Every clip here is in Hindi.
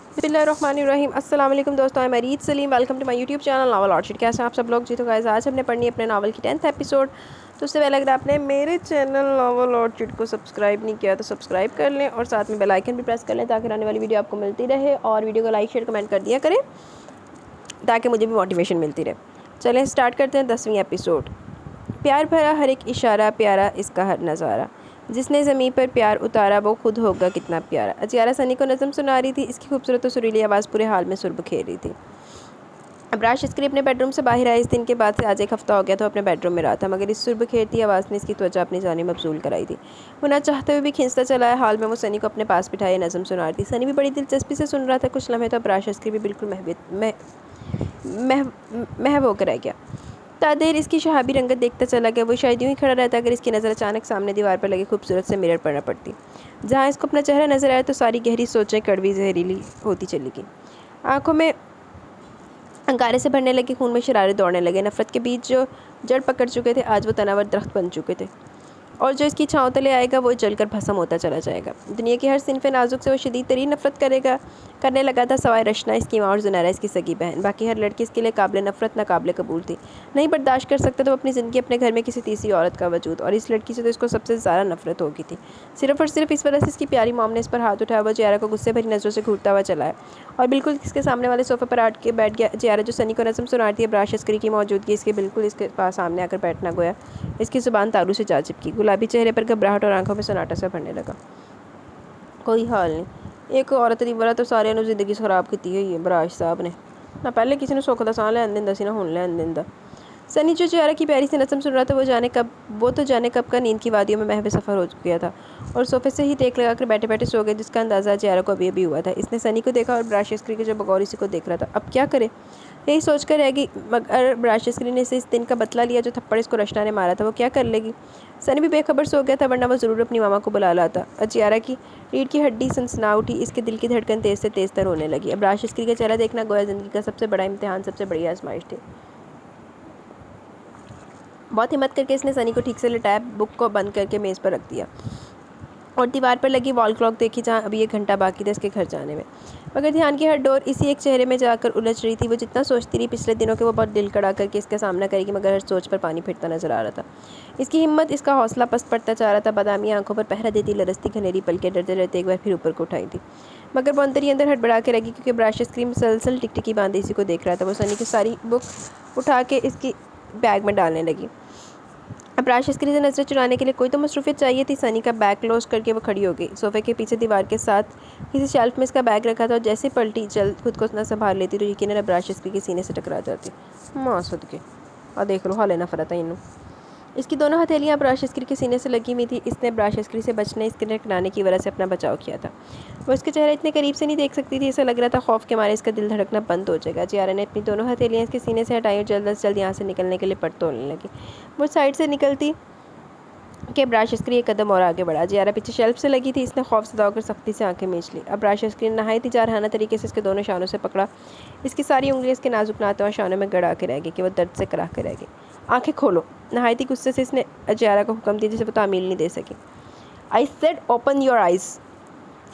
बिस्मिल्लाहिर्रहमानिर्रहीम। अस्सलाम वालेकुम दोस्तों, मैं Reet Saleem. Welcome to my YouTube channel Novel Orchid. कैसे हैं आप सब लोग? जी तो गाइस, आज हमने पढ़नी है अपने नावल की 10th एपिसोड। तो उससे पहले अगर आपने मेरे चैनल नावल ऑर्चिड को सब्सक्राइब नहीं किया तो सब्सक्राइब कर लें और साथ में बेल आइकन भी प्रेस कर लें ताकि आने वाली वीडियो आपको मिलती रहे। और वीडियो को लाइक शेयर कमेंट कर दिया करें ताकि मुझे भी मोटिवेशन मिलती रहे। चलें स्टार्ट करते हैं 10वीं एपिसोड। प्यार भरा हर एक इशारा प्यारा, इसका हर नज़ारा, जिसने ज़मीं पर प्यार उतारा वो खुद होगा कितना प्यारा। अजियारा सनी को नज़म सुना रही थी। इसकी खूबसूरत और सुरीली आवाज़ पूरे हाल में सुर बखेर रही थी। अबराश इसके अपने बेडरूम से बाहर आए। इस दिन के बाद से आज एक हफ्ता हो गया तो अपने बेडरूम में रहा था, मगर इस सुर बखेरती आवाज़ ने इसकी त्वचा अपनी जानिब मबसूल कराई थी। वो ना चाहते हुए भी खींचता चला है। हाल में वो सनी को अपने पास बिठाए नज़म सुना रही थी। सनी भी बड़ी दिलचस्पी से सुन रहा था। कुछ लम्हे तो अबराश इसकी भी बिल्कुल महव होकर रह गया। तादेर इसकी शहाबी रंगत देखता चला गया। वो शायद यूँ ही खड़ा रहता अगर इसकी नज़र अचानक सामने दीवार पर लगे खूबसूरत से मिरर पर न पड़ती। जहाँ इसको अपना चेहरा नज़र आया तो सारी गहरी सोचें कड़वी जहरीली होती चली गई। आंखों में अंगारे से भरने लगे, खून में शरारे दौड़ने लगे। नफ़रत के बीज जो जड़ पकड़ चुके थे आज वो तनावर दरख्त बन चुके थे, और जो इसकी छाँव तले आएगा वो जलकर भस्म होता चला जाएगा। दुनिया की हर सिनफ़े नाजुक से वो शदीद तरीन नफ़रत करने लगा था, सवाए रशना इसकी माँ और जुनैरा इसकी सगी बहन। बाकी हर लड़की इसके लिए काबिल नफ़रत नाकाबिल कबूल थी। नहीं बर्दाश्त कर सकता तो अपनी ज़िंदगी अपने घर में किसी तीसरी औरत का वजूद, और इस लड़की से तो इसको सबसे ज़्यादा नफ़रत होगी थी। सिर्फ़ और सिर्फ इस वजह से इसकी प्यारी मॉम ने इस पर हाथ उठाया। वो जियारा को गुस्से भरी नज़रों से घूरता हुआ चला है और बिल्कुल इसके सामने वाले सोफ़े पर आट के बैठ गया। जियारा जो सनी को नज़म सुनाती है, अबराश अस्करी की मौजूदगी इसके बिल्कुल इसके पास सामने आकर बैठना गोया इसकी ज़ुबान तालू से जा चिपकी। गुलाबी चेहरे पर घबराहट और आंखों में सन्नाटा सा भरने लगा। कोई हाल नहीं, एक औरत दी बरा तो सारे ज़िंदगी खराब की हुई है अबराश साहब ने। ना पहले किसी ने सुख का साह लैन दिंदा सी ना हुण लैन दिंदा। सनी जो जियारा की प्यारी से नज़म सुन रहा था वो तो जाने कब का नींद की वादियों में महवे सफ़र हो गया था और सोफे से ही देख लगा कर बैठे बैठे सो गए, जिसका अंदाज़ा जियारा को अभी हुआ था। इसने सनी को देखा और ब्राशस्क्री के जो बगौर इसी को देख रहा था। अब क्या करे, यही सोचकर रह गई। मगर ब्राशस्क्री ने इस दिन का बदला लिया जो थप्पड़ इसको रशना ने मारा था, वो क्या कर लेगी। सनी भी बेखबर सो गया था, वरना वो ज़रूर अपनी मामा को बुला लाता। जियारा की रीढ़ की हड्डी सनसना उठी। इसके दिल की धड़कन तेज़ से तेज़ तर होने लगी। अब ब्राशस्क्री का चेहरा देखना गोया ज़िंदगी का सबसे बड़ा इम्तिहान, सबसे बड़ी आजमाइश थी। बहुत हिम्मत करके इसने सनी को ठीक से लिटाया, बुक को बंद करके मेज़ पर रख दिया और दीवार पर लगी वॉल क्लॉक देखी जहाँ अभी 1 घंटा बाकी था इसके घर जाने में। मगर ध्यान की हर डोर इसी एक चेहरे में जाकर उलझ रही थी। वो जितना सोचती रही पिछले दिनों के, वो बहुत दिल कड़ा करके इसका सामना करेगी, मगर हर सोच पर पानी फिरता नजर आ रहा था। इसकी हिम्मत, इसका हौसला पस्त पड़ता जा रहा था। बादामी आंखों पर पहरा देती लरसती घनेरी पलके डरते डरते एक बार फिर ऊपर को उठाई थी, मगर वो अंदर ही अंदर हड़बड़ा के रही क्योंकि ब्रश स्क्रीन सलसल टिकटिकी बांधे इसी को देख रहा था। वो सनी की सारी बुक उठा के इसकी बैग में डालने लगी। अब राशस्क्री से नजरें चुराने के लिए कोई तो मसरूफियत चाहिए थी। सनी का बैग क्लोज करके वो खड़ी हो गई। सोफे के पीछे दीवार के साथ किसी शेल्फ में इसका बैग रखा था और जैसे पलटी चल खुद को न संभाल लेती तो यकीनन अब राशस्क्री के सीने से टकरा जाती। माँ सुध के और देख लो हाल नफरत है इन्हों। इसकी दोनों हथेलियाँ ब्राशस्क्री के सीने से लगी हुई थी। इसने ब्राशस्क्री से बचने, इसके टकराने की वजह से अपना बचाव किया था। वो इसके चेहरे इतने करीब से नहीं देख सकती थी, ऐसा लग रहा था खौफ के मारे इसका दिल धड़कना बंद हो जाएगा। जियारा ने अपनी दोनों हथेलियाँ इसके सीने से हटाई और जल्द से जल्द यहाँ से निकलने के लिए पट तोड़ने लगी। वो साइड से निकलती कि ब्राशस्क्री एक कदम और आगे बढ़ा। जियारा पीछे शेल्फ से लगी थी। इसने खौफ से होकर सख्ती से आंखें मीच ली। अब ब्राशस्क्री ने नहायत ही जारहाना तरीके से इसके दोनों शानों से पकड़ा। इसकी सारी उंगलियां इसके नाजुक नातवा शानों में गड़ा के रह गई कि वह दर्द से कराह के रह गई। आंखें खोलो, नहायत ही गुस्से से इसने जियारा को हुक्म दिया जिसे वो तामील नहीं दे सकी। I said open your eyes.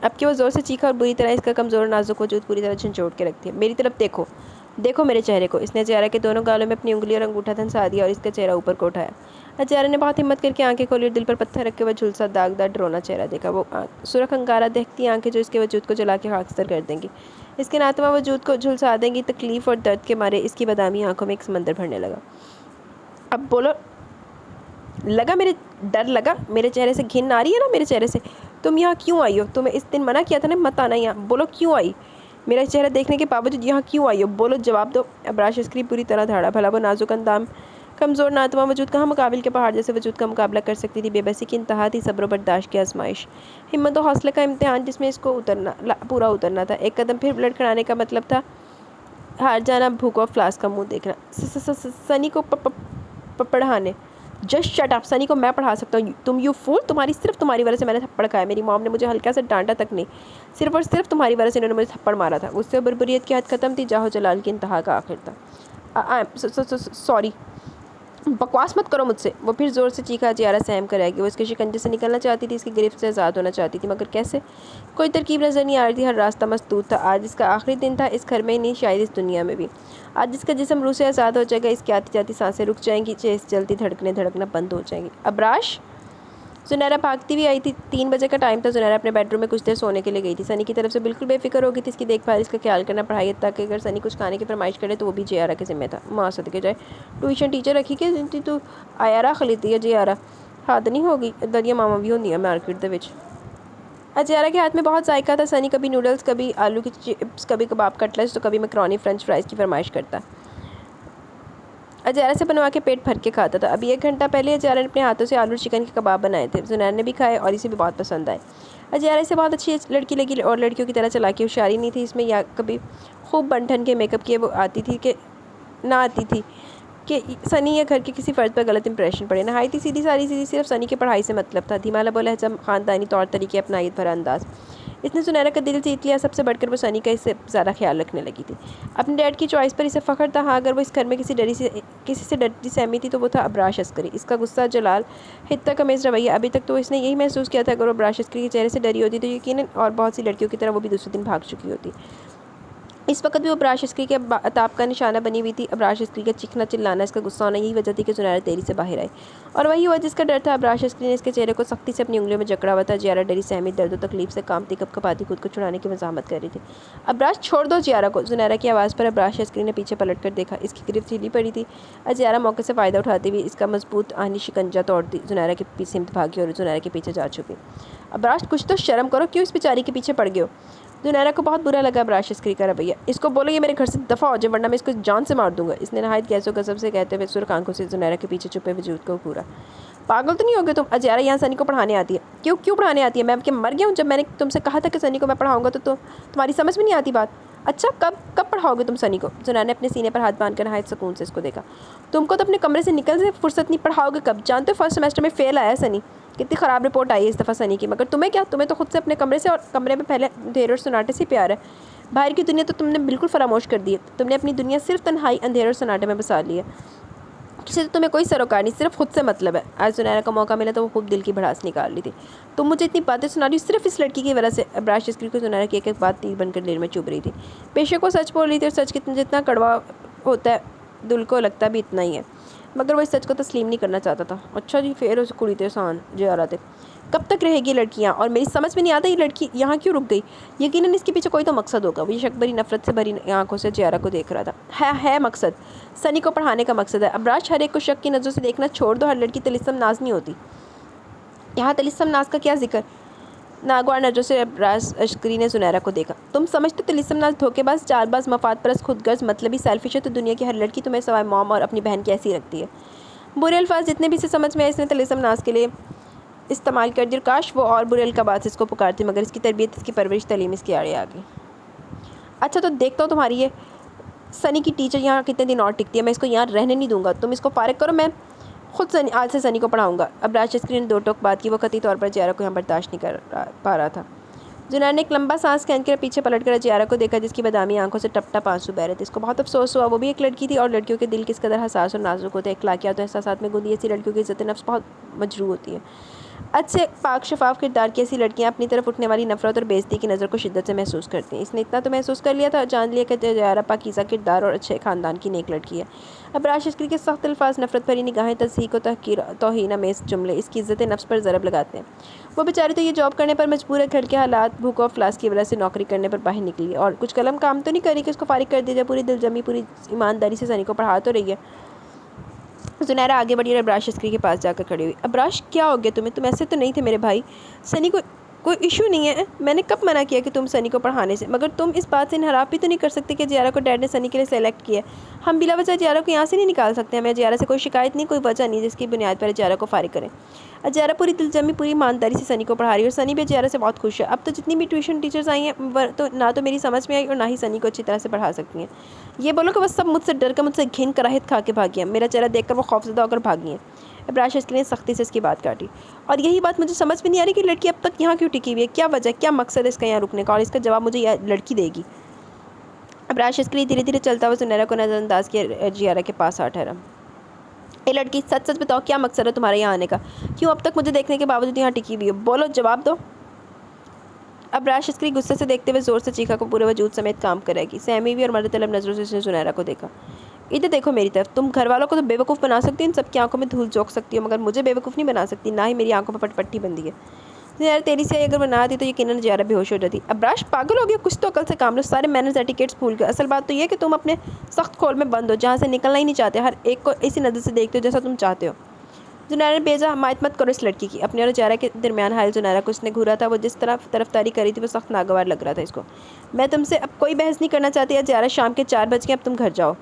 अब कि वो ज़ोर से चीखा और बुरी तरह इसका कमज़ोर नाजुक वजूद पूरी तरह झंझोड़ के रखती है। मेरी तरफ देखो, देखो मेरे चेहरे को। इसने जियारा के दोनों गालों में अपनी उंगली और अंगूठा धंसा दिया और इसका चेहरा ऊपर को उठाया। जियारा ने बहुत हिम्मत करके आंखें खोली और दिल पर पत्थर रख के वह झुलसा दागदार डरोना चेहरा देखा। वो सुरख अंगारा देखती आंखें जो इसके वजूद को जला के खाकस्तर कर देंगी, इसके नातवा वजूद को झुलसा देंगी। तकलीफ़ और दर्द के मारे इसकी बादामी आंखों में एक समंदर भरने लगा। अब बोलो, लगा मेरे डर लगा, मेरे चेहरे से घिन आ रही है ना मेरे चेहरे से। तुम यहाँ क्यों आई हो? तुम्हें इस दिन मना किया था ना मत आना यहाँ। बोलो क्यों आई? मेरा चेहरा देखने के बावजूद यहाँ क्यों आई हो? बोलो, जवाब दो। ब्राशस्क्री पूरी तरह धाड़ा। भला वो नाजुक अंदाम कमज़ोर नातवा वजूद कहाँ मुकाबिल के पहाड़ जैसे वजूद का मुकाबला कर सकती थी। बेबसी की इंतहा थी, सब्र बर्दाश्त की आजमाइश, हिम्मत और हौसले का इम्तिहान जिसमें इसको पूरा उतरना था। एक कदम फिर लड़खड़ाने का मतलब था हार जाना, भूख और फ्लास्क का मुँह देखना। सनी को पढ़ाने। Just shut up. सनी को मैं पढ़ा सकता हूँ। तुम यू फूल, सिर्फ तुम्हारी वजह से मैंने थप्पड़ खाया। मेरी मॉम ने मुझे हल्का से डांटा तक नहीं, सिर्फ और सिर्फ तुम्हारी वजह से इन्होंने मुझे थप्पड़ मारा था। उससे बर्बरियत की हद खत्म थी, जाहो जलाल की इंतहा का आखिर था। सॉरी। बकवास मत करो मुझसे। वो फिर ज़ोर से चीखा। ज़ियारा सहम कर रह गई। वो इसके शिकंजे से निकलना चाहती थी, इसकी गिरफ्त से आज़ाद होना चाहती थी, मगर कैसे? कोई तरकीब नज़र नहीं आ रही थी। हर रास्ता मसदूद था। आज इसका आखिरी दिन था, इस घर में नहीं, शायद इस दुनिया में भी। आज इसका जिस्म रूह से आज़ाद हो जाएगा। इसकी आती जाती सांसें रुक जाएंगी, चेस्ट जलती धड़कना बंद हो जाएंगी। अबराश। जुनैरा भागती हुई आई थी। 3 बजे का टाइम था। जुनैरा अपने बेडरूम में कुछ देर सोने के लिए गई थी। सनी की तरफ से बिल्कुल बेफिक्र हो गई थी। इसकी देखभाल, इसका ख्याल करना, पढ़ाई, ताकि अगर सनी कुछ खाने की फरमाइश करे तो वो भी जियारा के ज़िम्मे था। माँ सदके जाए, ट्यूशन टीचर रखी कि तू आयारा खलीती है जियारा, हद नहीं होगी। दरिया मामा भी होंगी मार्केट दे विच। अजियारा के हाथ में बहुत जायका था। सनी कभी नूडल्स, कभी आलू की चिप्स, कभी कबाब कटलेट्स, तो कभी मैकरोनी फ्रेंच फ्राइज़ की फरमाइश करता। अजियारा से बनवा के पेट भर के खाता था। अभी 1 घंटा पहले अजियारा ने अपने हाथों से आलू चिकन के कबाब बनाए थे। जुनैर ने भी खाए और इसे भी बहुत पसंद आए। अजियारा इसे बहुत अच्छी लड़की लगी और लड़कियों की तरह चालाकी होशियारी नहीं थी इसमें, या कभी खूब बन के मेकअप किए वो आती थी कि ना आती थी कि सनी या घर के किसी फ़र्द पर गलत इंप्रेशन पड़े। नहाई थी सीधी सारी सीधी, सिर्फ सनी की पढ़ाई से मतलब था। धीमा बोला है जब ख़ानदानी तौर तरीके अपनाइत भरा अंदाज़। इसने सुनहरा का दिल जीत लिया। सबसे बढ़कर वो सनी का इससे ज़्यादा ख्याल रखने लगी थी। अपने डैड की चॉइस पर इसे फ़ख्र था। हाँ, अगर वो इस घर में किसी से डरती सहमी थी तो वो था अबराश अस्करी। इसका गुस्सा, जलाल, हित्ता का मेज़ रवैया, अभी तक तो इसने यही महसूस किया था अगर वो अबराश अस्करी के चेहरे से डरी होती तो यकीनन और बहुत सी लड़कियों की तरह वो भी दूसरे दिन भाग चुकी होती। इस वक्त भी वो अबराश अस्करी के अताब का निशाना बनी हुई थी। अबराश अस्करी का चीखना चिल्लाना, इसका गुस्सा होना, यही वजह थी कि जुनैरा देरी से बाहर आई। और वही हुआ जिसका डर था। अबराश अस्करी ने इसके चेहरे को सख्ती से अपनी उंगलियों में जकड़ा हुआ था। जियारा डरी सहमी, दर्द और तकलीफ से कांपती कपकपाती खुद को छुड़ाने की मज़ाहमत कर रही थी। अबराश छोड़ दो जियारा को। जुनैरा की आवाज़ पर अबराश अस्करी ने पीछे पलट कर देखा। इसकी गिरफ्त ढीली पड़ी थी। जियारा मौके से फ़ायदा उठाती हुई इसका मजबूत आहनी शिकंजा तोड़ती जुनैरा के पीछे भागी और जुनैरा के पीछे जा छुपी। अबराश, कुछ तो शर्म करो, क्यों इस बेचारी के पीछे पड़ गए हो? जुनैरा को बहुत बुरा लगा अबराश अस्करी का रवैया। इसको बोलो ये मेरे घर से दफ़ा हो जाए, वरना मैं इसको जान से मार दूंगा। इसने नहायत गैसो गज़ब से कहते हुए सुर्ख आंखों से जुनैरा के पीछे छुपे वजूद को पूरा। पागल तो नहीं हो गए तुम? अजियारा यहाँ सनी को पढ़ाने आती है। क्यों पढ़ाने आती है? मैं क्या मर गया हूँ? जब मैंने तुमसे कहा था कि सनी को मैं पढ़ाऊँगा तो तुम्हारी समझ में नहीं आती बात? अच्छा, कब पढ़ाओगे तुम सनी को? जुनैरा ने अपने सीने पर हाथ बांध कर नहायत सुकून से इसको देखा। तुमको तो अपने कमरे से निकल से फुर्सत नहीं, पढ़ाओगे कब? जानते हो फर्स्ट सेमेस्टर में फ़ेल आया सनी, कितनी ख़राब रिपोर्ट आई है इस दफ़ा सनी की। मगर तुम्हें क्या? तुम्हें तो खुद से अपने कमरे से और कमरे में पहले अंधेरे और सन्नाटे से प्यार है। बाहर की दुनिया तो तुमने बिल्कुल फरामोश कर दी है। तुमने अपनी दुनिया सिर्फ तन्हाई, अंधेरे और सन्नाटे में बसा ली है। किसी तो तुम्हें कोई सरोकार नहीं, सिर्फ खुद से मतलब है। आज जुनैरा का मौका मिला तो वो खूब दिल की भड़ास निकाल ली थी। तुम मुझे इतनी बातें सुना रही हो सिर्फ इस लड़की की वजह से। अबराश अस्करी को जुनैरा की एक बात तीर बनकर दिल में चुभ रही थी। पेशे को सच बोल रही थी और सच कितना जितना कड़वा होता है दिल को लगता भी इतना ही है, मगर वो इस सच को तस्लीम नहीं करना चाहता था। अच्छा जी, फिर उस कुड़ी थे सान जियारा थे। कब तक रहेगी लड़कियाँ? और मेरी समझ में नहीं आता ये लड़की यहाँ क्यों रुक गई? यकीनन इसके पीछे कोई तो मकसद होगा। वो ये शक भरी नफरत से भरी आंखों से जियारा को देख रहा था। है मकसद, सनी को पढ़ाने का मकसद है। अबराश, हर एक को शक की नज़रों से देखना छोड़ दो। हर लड़की तिलिस्म नाज नहीं होती। यहाँ तिलिस्म नाज का क्या जिक्र? नागवार नजरों से अबराश अस्करी ने जुनैरा को देखा। तुम समझते तिलिस्म नाज, धोखेबाज, चालबाज, मफाद परस्त, खुदगर्ज, मतलबी, सेल्फिश है तो दुनिया की हर लड़की तुम्हें सवाए मॉम और अपनी बहन की ऐसी रखती है। बुरे अल्फाज जितने भी इसे समझ में आए इसने तिलिस्म नाज के लिए इस्तेमाल कर दी। और काश वो और बुरे अलकाबात से इसको पुकारती, मगर इसकी तरबियत, इसकी परवरिश, तालीम इसकी आड़े आ गई। अच्छा, तो देखता हूँ तुम्हारी ये सनी की टीचर यहाँ कितने दिन और टिकती है। मैं इसको यहाँ रहने नहीं दूंगा। तुम इसको फारिग करो, मैं खुद आज से सनी को पढ़ाऊँगा। अबराश अस्करी ने 2 टोक बात की। वो कतई तौर पर जियारा को यहाँ बर्दाश्त नहीं कर पा रहा था। जुनैर ने एक लंबा सांस खींच कर पीछे पलट कर जियारा को देखा, जिसकी बदामी आंखों से टप टप आंसू बह रहे थे। इसको बहुत अफसोस हुआ। वो भी एक लड़की थी और लड़कियों के दिल किस कदर हसास और नाजुक होते हैं। अखलाकियात और एहसासात में गूंदी ऐसी लड़कियों की इज्जत नफ्स बहुत मजरूह होती है। अच्छे पाक शफाफ किरदार की ऐसी लड़कियां अपनी तरफ उठने वाली नफरत और बेइज्जती की नज़र को शिद्दत से महसूस करती हैं। इसने इतना तो महसूस कर लिया था, जान लिया कि जियारा पाकीज़ा किरदार और अच्छे ख़ानदान की नेक लड़की है। अबराश अस्करी के सख्त अल्फाज, नफरत भरी निगाहें, तज़हीक और तौहीन आमेज़ जुमले इसकी इज़्ज़त नफ्स पर ज़रब लगाते हैं। वो बेचारी तो ये जॉब करने पर मजबूर है। घर के हालात, भूख और अफलास की वजह से नौकरी करने पर बाहर निकली और कुछ कलम काम तो नहीं करी कि उसको फारिग कर दिया जाए। पूरी दिलजमी, पूरी ईमानदारी से सनी को पढ़ा तो रही है। जुनैरा आगे बढ़ी और अबराश अस्करी के पास जाकर खड़ी हुई। अबराश, क्या हो गया तुम्हें? तुम ऐसे तो नहीं थे मेरे भाई। सनी को कोई इशू नहीं है। मैंने कब मना किया कि तुम सनी को पढ़ाने से? मगर तुम इस बात से इनहराफ भी तो नहीं कर सकते कि जियारा को डैड ने सनी के लिए सेलेक्ट किया है। हम बिला वजह जियारा को यहाँ से नहीं निकाल सकते। हमें जियारा से कोई शिकायत नहीं, कोई वजह नहीं जिसकी बुनियाद पर जियारा को फारिग करें। जियारा पूरी दिलजमी, पूरी ईमानदारी से सनी को पढ़ा रही है और सनी भी जियारा से बहुत खुश है। अब तो जितनी भी ट्यूशन टीचर्स आई हैं तो ना तो मेरी समझ में आई और ना ही सनी को अच्छी तरह से पढ़ा सकती हैं। ये बोलो कि बस सब मुझसे डर कर, मुझसे घिन कराहित खा के भागी हैं। मेरा चेहरा देखकर वो खौफजदा होकर भागी हैं। अबराश अस्करी ने सख्ती से इसकी बात काटी। और यही बात मुझे समझ में नहीं आ रही कि लड़की अब तक यहाँ क्यों टिकी हुई है? क्या वजह, क्या मकसद है इसका यहाँ रुकने का? और इसका जवाब मुझे यह लड़की देगी। अबराश अस्करी धीरे धीरे चलता हुआ जुनैरा को नज़रअंदाज किया जियारा के पास आ ठहरा। ए लड़की, सच सच बताओ, क्या मकसद है तुम्हारे यहाँ आने का? क्यों अब तक मुझे देखने के बावजूद यहाँ टिकी हुई हो? बोलो, जवाब दो। अब राशिस्क्री गुस्से से देखते हुए जोर से चीखा को पूरे वजूद समेत काम करेगी। सहमी हुई और मदद तलब नजरों से उसने जुनैरा को देखा। इधर देखो मेरी तरफ। तुम घर वालों को तो बेवकूफ़ बना सकती हो, इन सबकी आंखों में धूल झोंक सकती हो, मगर मुझे बेवकूफ़ नहीं बना सकती। ना ही मेरी आंखों पर पट्टी बंदी है। यार तेरी से अगर बना दी तो यकीनन ज़्यादा बेहोश हो जाती। अब्राश, पागल हो गया? कुछ तो अकल से काम लो। सारे मैनर्स एटिकेट्स भूल गए। असल बात तो ये है कि तुम अपने सख्त खोल में बंद हो, जहाँ से निकलना ही नहीं चाहते। हर एक को इसी नज़र से देखते हो जैसा तुम चाहते हो। जुनैरा ने भेजा, हमायत मत करो इस लड़की की। अपने और ज़ारा के दरमियान हाल जुनैरा को उसने घूरा था। वो जिस तरह तरफदारी करी थी वो सख्त नागवार लग रहा था इसको। मैं तुमसे अब कोई बहस नहीं करना चाहती। या ज़ारा, शाम के 4 बज गए, अब तुम घर जाओ।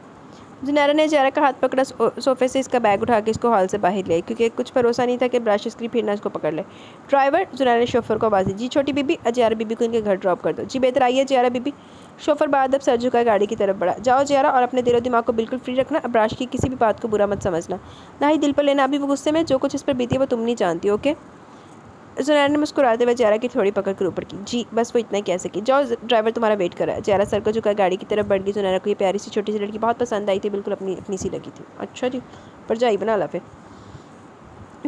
जुनैरा ने ज़ारा का हाथ पकड़ा, सोफे से इसका बैग उठा के इसको हॉल से बाहर ले, क्योंकि कुछ भरोसा नहीं था कि राशिस्क्री फिर ना इसको पकड़ ले। ड्राइवर, जुनैरा ने शोफर को आवाज़ दी। जी छोटी बीबी, ज़ारा बीबी को इनके घर ड्रॉप कर दो। जी बेहतर, आइए ज़ारा बीबी। शोफर बाद अब सर झुका गाड़ी की तरफ बढ़ा। जाओ ज़ारा, और अपने दिलो दिमाग को बिल्कुल फ्री रखना। अब्राश की किसी भी बात को बुरा मत समझना, ना ही दिल पर लेना। अभी वो गुस्से में जो कुछ इस पर बीती है वो तुम नहीं जानती। ओके? जुनैरा ने मुस्कुराते हुए ज़ारा की थोड़ी पकड़ कर ऊपर की। जी बस वो इतना ही कह सकी। जाओ, ड्राइवर तुम्हारा वेट कर रहा है। ज़ारा सर को झुका गाड़ी की तरफ बढ़ गई। जुनैरा को ये प्यारी सी छोटी सी लड़की बहुत पसंद आई थी, बिल्कुल अपनी अपनी सी लगी थी। अच्छा जी, परजाई बना ला फिर।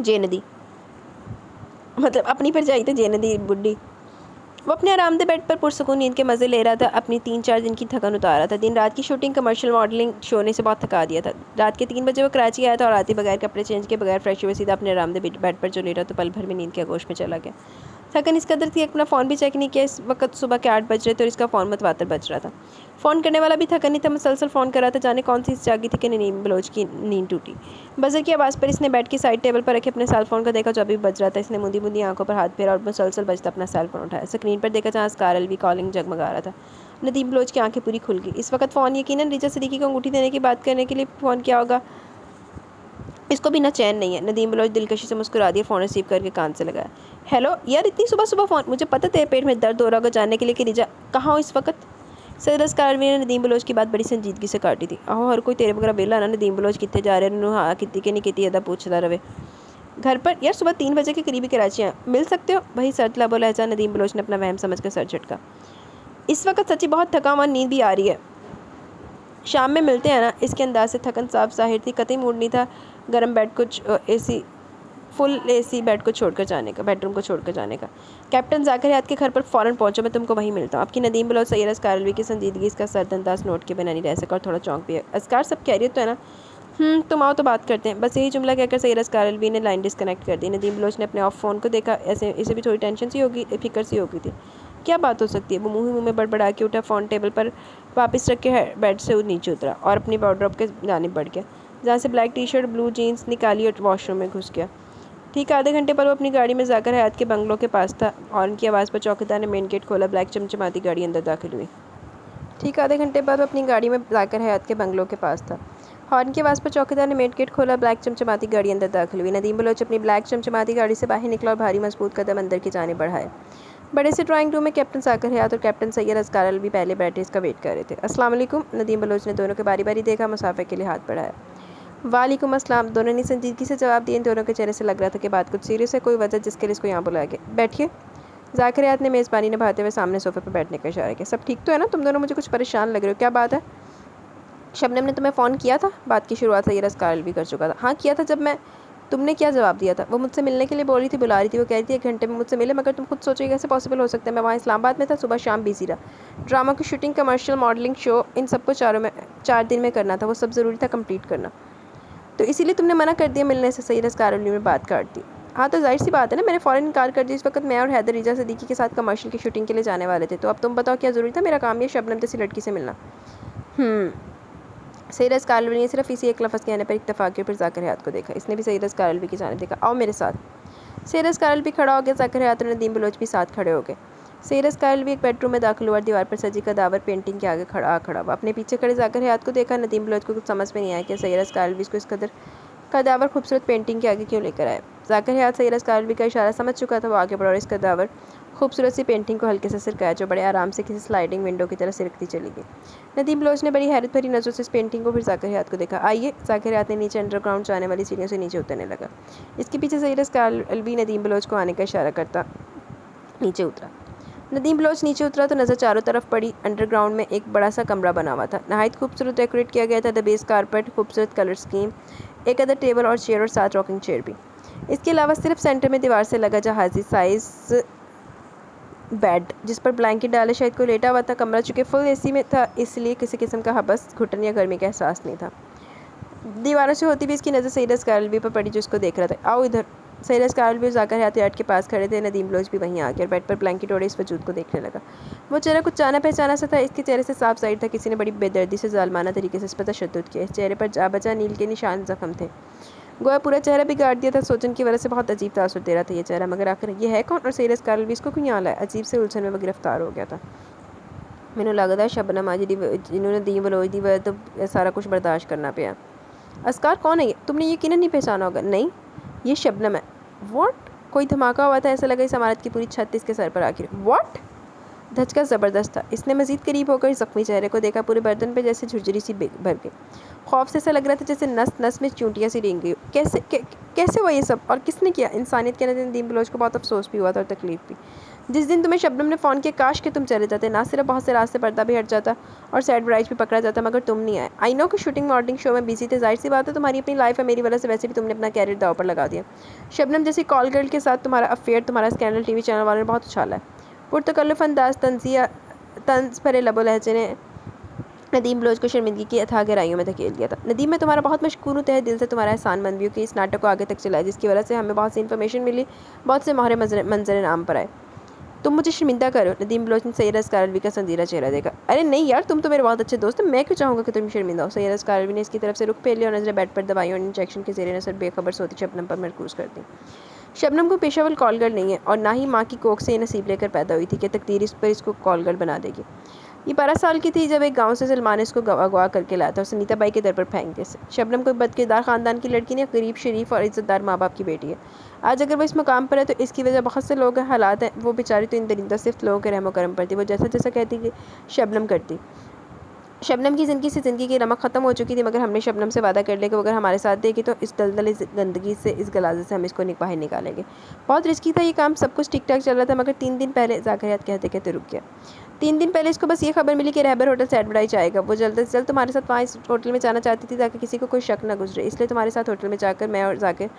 जे नदी, मतलब अपनी परजाई तो जे नदी बुड्ढी। वो अपने आरामदेह बेड पर पुरसकून नींद के मज़े ले रहा था। अपनी 3-4 दिन की थकन उतार रहा था। दिन रात की शूटिंग, कमर्शियल मॉडलिंग शो ने से बहुत थका दिया था। रात के 3 बजे वो कराची आया था और आते बगैर कपड़े चेंज के बगैर फ्रेश हुए सीधा अपने आरामदेह बेड पर जो लेटा तो पल भर में नींद के आगोश में चला गया। थकन इस कदर थी, अपना फ़ोन भी चेक नहीं किया। इस वक्त सुबह के 8 बज रहे थे और इसका फ़ोन मतवातर बज रहा था। फ़ोन करने वाला भी थकन नहीं था, मुसलसल फ़ोन कर रहा था। जाने कौन सी इस जागी थी कि नदीम बलोच की नींद टूटी। बजर की आवाज़ पर इसने बेड की साइड टेबल पर रखे अपने सेल फ़ोन को देखा जो अभी बज रहा था। इसने मुंदी मुंदी आंखों पर हाथ फेरा और मुसलसल बजता अपना सेल फ़ोन उठाया। स्क्रीन पर देखा जहाँ स्कार एलवी कॉलिंग जगमगा रहा था। नदीम बलोच की आंखें पूरी खुल गई। इस वक्त फ़ोन यकीनन रिचा सिद्दीकी को अंगूठी देने की बात करने के लिए फ़ोन किया होगा। इसको भी ना चैन नहीं है। नदीम बलोच दिलकशी से मुस्कुरा दिया, फ़ोन रिसीव करके कान से लगाया। हेलो यार, इतनी सुबह सुबह फ़ोन? मुझे पता तेरे पेट में दर्द हो रहा होगा जानने के लिए कि रिजा कहाँ हो इस वक्त। सदर कारवी ने नदीम बलोच की बात बड़ी संजीदगी से काटी थी। आहो, हर कोई तेरे वगैरह बेला ना। नदीम बलोच कितने जा रहे हैं? हाँ कितनी के नहीं कितनी अदा पूछता रहे। घर पर यार, सुबह 3 बजे के करीबी कराची हैं, मिल सकते हो? वही सरतला बोला ऐसा। नदीम बलोच ने अपना वहम समझ कर सर झटका। इस वक्त सच्ची बहुत थका हुआ, नींद भी आ रही है। शाम में मिलते हैं ना। इसके अंदाज से थकन साफ जाहिर थी। कतई मूड नहीं था गर्म बेड को एसी फुल एसी बेड को छोड़कर जाने का, बेडरूम को छोड़कर जाने का। कैप्टन जाकर याद के घर पर फ़ौरन पहुंचो, मैं तुमको वहीं मिलता हूँ। आपकी नदीम बलोच सैयद अस्कार अलवी की संजीदगी इसका सरदंदाज नोट के बिना नहीं रह सका और थोड़ा चौंक भी है। अस्कार, सब खैरियत तो है ना? तुम आओ तो बात करते हैं। बस यही जुमला कहकर सैयद अस्कार अलवी ने लाइन डिस्कनेक्ट कर दी। नदीम बलोच ने अपने ऑफ फ़ोन को देखा। ऐसे इसे भी थोड़ी टेंशन सी होगी, फिक्र सी हो गई थी। क्या बात हो सकती है? वो मुँह में बड़बड़ा के उठा, फ़ोन टेबल पर वापस रख के बेड से नीचे उतरा और अपनी वार्डरोब के जानिब बढ़ गया, जहाँ से black T shirt blue jeans निकाली और वॉशरूम में घुस गया। ठीक आधे घंटे पर वो अपनी गाड़ी में जाकर हयात के बंगलों के पास था। हॉर्न की आवाज़ पर चौकीदार ने मेन गेट खोला। ब्लैक चमचमाती गाड़ी अंदर दाखिल हुई। ठीक आधे घंटे बाद वो अपनी गाड़ी में जाकर हयात के बंगलों के पास था। हॉर्न की आवाज़ पर चौकीदार ने मेन गेट खोला। ब्लैक चमचमाती गाड़ी अंदर दाखिल हुई। नदीम बलोच अपनी ब्लैक चमचमाती गाड़ी से बाहर निकला और भारी मजबूत कदम अंदर की जाने बढ़ाए। बड़े से ड्राइंग रूम में कैप्टन साकर हयात और कैप्टन सैयद अस्कार अलवी पहले बैठे इसका वेट कर रहे थे। अस्सलाम वालेकुम। नदीम बलोच ने दोनों के बारी बारी देखा, मुसाफे के लिए हाथ बढ़ाया। वालेकुम अस्सलाम। दोनों ने संजीदगी से जवाब दिए। इन दोनों के चेहरे से लग रहा था कि बात कुछ सीरियस है, कोई वजह जिसके लिए इसको यहाँ बुलाया गया। बैठिए। जाकिर हयात ने मेज़बानी निभाते हुए सामने सोफे पर बैठने का इशारा किया। सब ठीक तो है ना? तुम दोनों मुझे कुछ परेशान लग रहे हो, क्या बात है? शबनम ने तुम्हें फ़ोन किया था? बात की शुरुआत सैयद अस्कार अलवी कर चुका था। हाँ किया था। जब मैं तुमने क्या जवाब दिया था? वो मुझसे मिलने के लिए बोल रही थी, बुला रही थी। वो कह रही थी 1 घंटे में मुझसे मिले, मगर तुम खुद सोचो कैसे पॉसिबल हो सकता है? मैं वहाँ इस्लामाबाद में था, सुबह शाम बिजी रहा। ड्रामा की शूटिंग, कमर्शियल मॉडलिंग शो, इन सबको 4 दिन में करना था। वो सब ज़रूरी था कंप्लीट करना, तो इसीलिए तुमने मना कर दिया मिलने से। सैयद अस्कार अलवी ने बात काट दी। हाँ तो जाहिर सी बात है ना, मैंने फ़ौरन इनकार कर दिया। इस वक्त मैं और हैदर रिजा सिद्दीकी के साथ कमर्शियल की शूटिंग के लिए जाने वाले थे। तो अब तुम बताओ क्या ज़रूरी था मेरा काम या शबनम जैसी लड़की से मिलना? सैयद अस्कार अलवी ने सिर्फ इसी एक लफ्ज़ कहने पर इत्तफाक के फिर जाकिर हयात को देखा। इसने भी सैयद अस्कार अलवी की जानिब देखा। आओ मेरे साथ। सैयद अस्कार अलवी खड़ा हो गया। जाकिर हयात और नदीम बलोच भी साथ खड़े हो गए। सैयद अस्कार अलवी एक बेडरूम में दाखिल हुआ। दीवार पर सजी कदावर पेंटिंग के आगे खड़ा हुआ। अपने पीछे खड़े जाकिर हयात को देखा। नदीम बलोच को कुछ समझ में नहीं आया कि सैयद अस्कार अलवी को इस कदर कदावर खूबसूरत पेंटिंग के आगे क्यों लेकर आए। जाकिर हयात सैयद अस्कार अलवी का इशारा समझ चुका था। वो आगे बढ़ा और इस कदावर खूबसूरत सी पेंटिंग को हल्के से सिरकाया, जो बड़े आराम से किसी स्लाइडिंग विंडो की तरह सिरकती चली गई। नदीम बलोच ने बड़ी हैरत भरी नज़रों से इस पेंटिंग को फिर जाकिर हयात को देखा। आइए। जाकिर हयात ने नीचे अंडरग्राउंड जाने वाली सीढ़ियों से नीचे उतरने लगा। इसके पीछे सैयद अस्कार अलवी नदीम बलोच को आने का इशारा करता नीचे उतरा। नदीम बलोच नीचे उतरा तो नज़र चारों तरफ पड़ी। अंडरग्राउंड में एक बड़ा सा कमरा बना हुआ था। नहायत खूबसूरत डेकोरेट किया गया था। द बेस कारपेट, खूबसूरत कलर स्कीम, एक अदर टेबल और चेयर और 7 रॉकिंग चेयर भी। इसके अलावा सिर्फ सेंटर में दीवार से लगा जहाज़ी साइज़ बेड जिस पर ब्लैंकेट डाले शायद कोई लेटा हुआ था। कमरा चूँकि फुल एसी में था इसलिए किसी किस्म का हबस, घुटन या गर्मी का एहसास नहीं था। दीवारों से होती भी इसकी नज़र सैयदा स्कारलवी पर पड़ी जो उसको देख रहा था। आओ इधर। सैयदा स्कारलवी जाकर हथियार के पास खड़े थे। नदीम बलोच भी वहीं आ गया और बेड पर ब्लैंकेट ओढ़े इस वजूद को देखने लगा। वो चेहरा कुछ जाना पहचाना सा था। इसके चेहरे से साफ जाहिर था किसी ने बड़ी बेदर्दी से जालमाना तरीके से इस पर तशद्दुद किया। इस चेहरे पर जा बचा नील के निशान जख्म थे। गोया पूरा चेहरा बिगाड़ दिया था। सोचन की वजह से बहुत अजीब तासुर दे रहा था ये चेहरा। मगर आखिर ये है कौन और सैयदा स्कारलवी इसको क्यों यहाँ लाया? अजीब से उलझन में वो गिरफ्तार हो गया था। मैनू लगता है शबनम आज जिन्होंने दी बलोच दी वजह तो सारा कुछ बर्दाश्त करना पिया। अस्कार कौन है ये? तुमने यकीनन नहीं पहचाना होगा। नहीं, ये शबनम है। व्हाट? कोई धमाका हुआ था। ऐसा लगा इस इमारत की पूरी छत इसके सर पर आखिर। व्हाट? धचका ज़बरदस्त था। इसने मज़ीद करीब होकर ज़ख्मी चेहरे को देखा। पूरे बर्तन पे जैसे झुरझुरी सी भर गई। खौफ से ऐसा लग रहा था जैसे नस नस में चूंटियाँ सी रेंग गई। कैसे हुआ ये सब और किसने किया? इंसानियत के नदीम बलोच को बहुत अफसोस भी हुआ था और तकलीफ भी। जिस दिन तुम्हें शबनम ने फ़ोन किया काश कि तुम चले जाते। ना सिर्फ बहुत से रास्ते पर्दा भी हट जाता और सैड ब्राइज भी पकड़ा जाता मगर तुम नहीं आए। आई नो कि शूटिंग मॉडलिंग शो में बिजी थे। जाहिर सी बात है तुम्हारी अपनी लाइफ है। मेरी वजह से वैसे भी तुमने अपना कैरियर दाव पर लगा दिया। शबनम जैसी कॉल गर्ल के साथ तुम्हारा अफेयर, तुम्हारा स्कैंडल टीवी चैनल वालों ने बहुत उछाला है। पुरतकल्लुफ़ अंदाज तंज भरे लबो लहजे ने नदीम बलोच को शर्मिंदगी की अथाह गहराइयों में धकेल दिया था। नदीम, मैं तुम्हारा बहुत मशकूर हूँ, तहे दिल से तुम्हारा एहसानमंद भी हूँ कि इस नाटक को आगे तक चलाया जिसकी वजह से हमें बहुत सी इन्फॉर्मेशन मिली, बहुत से मोहरे मंजर नाम पर आए। तुम मुझे शर्मिंदा करो। नदीम बलोच ने सैयदा स्कारलवी का संजीदा चेहरा देखा। अरे नहीं यार, तुम तो मेरे बहुत अच्छे दोस्त हो। मैं क्यों चाहूँगा कि तुम शर्मिंदा हो? सैयदा स्कारलवी ने इसकी तरफ से रुख फेर लिया और नजरें बेड पर दवाइयों और इंजेक्शन के ज़ेरे नसर बेखबर सोती शबनम पर मरकूज कर दी। शबनम को पेशावर कॉल गर्ल नहीं है और ना ही माँ की कोख से ये नसीब लेकर पैदा हुई थी कि तकदीर इस पर इसको कॉल गर्ल बना देगी। ये 12 साल की थी जब एक गांव से सलमान ने इसको अगवा करके लाया था और सुनीता बाई के दर पर फेंक दिया। शबनम कोई बदकिरदार ख़ानदान की लड़की नहीं, गरीब शरीफ और इज़्ज़तदार माँ बाप की बेटी है। आज अगर वो इस मुकाम पर है तो इसकी वजह बहुत से लोग हालात हैं। वो बेचारी तो इन दरिंदा सिर्फ लोगों के रहमो करम पर थी। वो जैसा जैसा कहती कि शबनम करती। शबनम की ज़िंदगी से ज़िंदगी की नमक ख़त्म हो चुकी थी मगर हमने शबनम से वादा कर लिया कि अगर हमारे साथ देगी तो इस दलदल इस गंदगी से, इस गलाजे से हम इसको बाहर निकालेंगे। बहुत रिस्की था ये काम। सब कुछ ठीक ठाक चल रहा था मगर 3 दिन पहले ज़ाकरियात कहते कहते रुक गया। 3 दिन पहले इसको बस ये खबर मिली कि रहबर होटल से एडवर्टाइज आएगा। वो जल्द से जल्द तुम्हारे साथ वहाँ इस होटल में जाना चाहती थी ताकि किसी को कोई शक ना गुजरे। इसलिए तुम्हारे साथ होटल में जाकर मैं और जाकर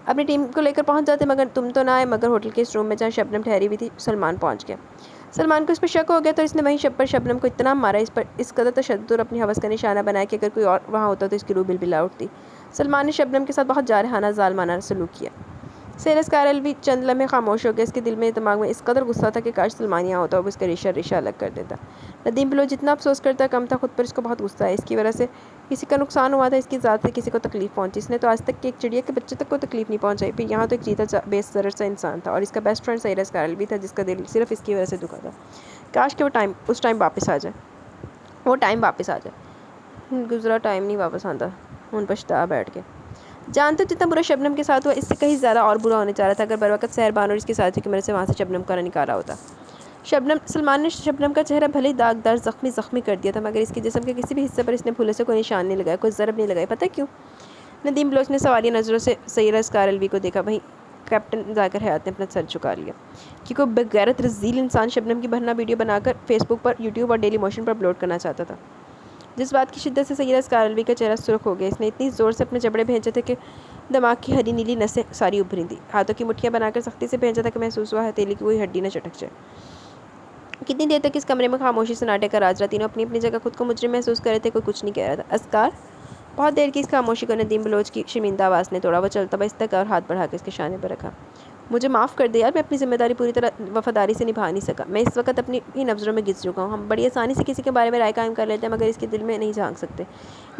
अपनी टीम को लेकर पहुँच जाते मगर तुम तो ना आए। मगर होटल के इस रूम में जहाँ शबनम ठहरी हुई थी सलमान पहुँच गया। सलमान को इस पर शक हो गया तो इसने वहीं शब पर शबनम को इतना मारा, इस कदर तशद्दुद और अपनी हवस का निशाना बनाया कि अगर कोई और वहाँ होता तो इसकी रूह बिलबिला उठती। सलमान ने शबनम के साथ बहुत जारहाना जालमाना सलूक किया। सैयदा स्कारलवी चंद लम्हे खामोश हो गया। इसके दिल में दिमाग में इस कदर गुस्सा था कि काश सलमान यहाँ होता और उसका रिश्ता अलग कर देता। नदीम बलोच जितना अफसोस करता कम था। खुद पर इसको बहुत गुस्सा है। इसकी वजह से किसी का नुकसान हुआ था। इसकी ज़ात से किसी को तकलीफ पहुंची। इसने तो आज तक कि एक चिड़िया के बच्चे तक को तकलीफ नहीं पहुंचाई। फिर यहाँ तो एक जीता बेसदर सा इंसान था और इसका बेस्ट फ्रेंड सैयदा स्कारलवी था जिसका दिल सिर्फ इसकी वजह से दुखा था। काश कि वो उस टाइम वापस आ जाए। वो टाइम वापस आ जाए। गुजरा टाइम नहीं वापस आता। उन पछता बैठ के जानते जितना बुरा शबनम के साथ हुआ इससे कहीं ज़्यादा और बुरा होने जा रहा था अगर बर वक्त सहरबान और इसके साथी की मदद से वहाँ से शबनम का निकाला होता। सलमान ने शबनम का चेहरा भले ही दागदार ज़ख्मी कर दिया था मगर इसके जिस्म के किसी भी हिस्से पर इसने भूले से कोई निशान नहीं लगाया, कोई ज़रब नहीं लगाई। पता क्यों? नदीम बलोच ने सवालिया नज़रों से सैयदा स्कारलवी को देखा। वहीं कैप्टन जाकर हयात ने अपना सर झुका लिया कि कोई बेगैरत रज़ील इंसान शबनम की भरना वीडियो बनाकर फेसबुक पर, यूट्यूब और डेली मोशन पर अपलोड करना चाहता था। जिस बात की शिद्दत से सैयदा स्कारलवी का चेहरा सुर्ख हो गया। इसने इतनी ज़ोर से अपने जबड़े भेजे थे कि दिमाग की हरी नीली नसें सारी उभरी थी। हाथों की मुट्ठियाँ बनाकर सख्ती से भेजा था कि महसूस हुआ हथेली की कोई हड्डी न चटक जाए। कितनी देर तक इस कमरे में खामोशी सन्नाटे का राज रहा। तीनों अपनी अपनी जगह खुद को मुजरिम महसूस कर रहे थे। कोई कुछ नहीं कह रहा था। अस्कार। बहुत देर की इस खामोशी को नदीम बलोच की शर्मिंदा आवाज़ ने तोड़ा। वो चलता हुआ इस तक और हाथ बढ़ाकर इसके शाने पर रखा। मुझे माफ़ कर दे यार, मैं अपनी जिम्मेदारी पूरी तरह वफादारी से निभा नहीं सका। मैं इस वक्त अपनी ही नज़रों में घिस चुका हूँ। हम बड़ी आसानी से किसी के बारे में राय कायम कर लेते हैं मगर इसके दिल में नहीं झांक सकते।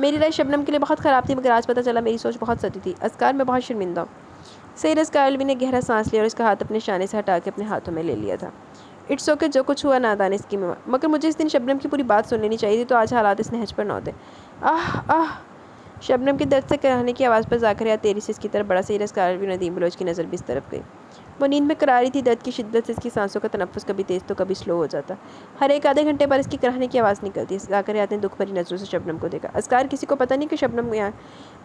मेरी राय शबनम के लिए बहुत ख़राब थी मगर आज पता चला मेरी सोच बहुत सही थी। अस्कार, मैं बहुत शर्मिंदा हूँ। सैयदा स्कारलवी ने गहरा सांस लिया और इसका हाथ अपने शाने से हटा के अपने हाथों में ले लिया था। इट्स ओके, जो कुछ हुआ नादान इसकी मगर मुझे इस दिन शबनम की पूरी बात सुन लेनी चाहिए थी तो आज हालात इस नहज पर न होते। आह आह। शबनम के दर्द से कराहने की आवाज़ पर ज़ाकरिया तेरी से इसकी तरफ बड़ा। सैयदा स्कारलवी नदीम बलोच की नज़र भी इस तरफ गई। वो नींद में करारी थी। दर्द की शिद्दत से इसकी सांसों का तनफ्फुस कभी तेज़ तो कभी स्लो हो जाता। हर एक आधे घंटे पर इसकी कराहने की आवाज़ निकलती। ज़ाकरिया ने दुख भरी नज़रों से शबनम को देखा। अस्कार, किसी को पता नहीं कि शबनम यहाँ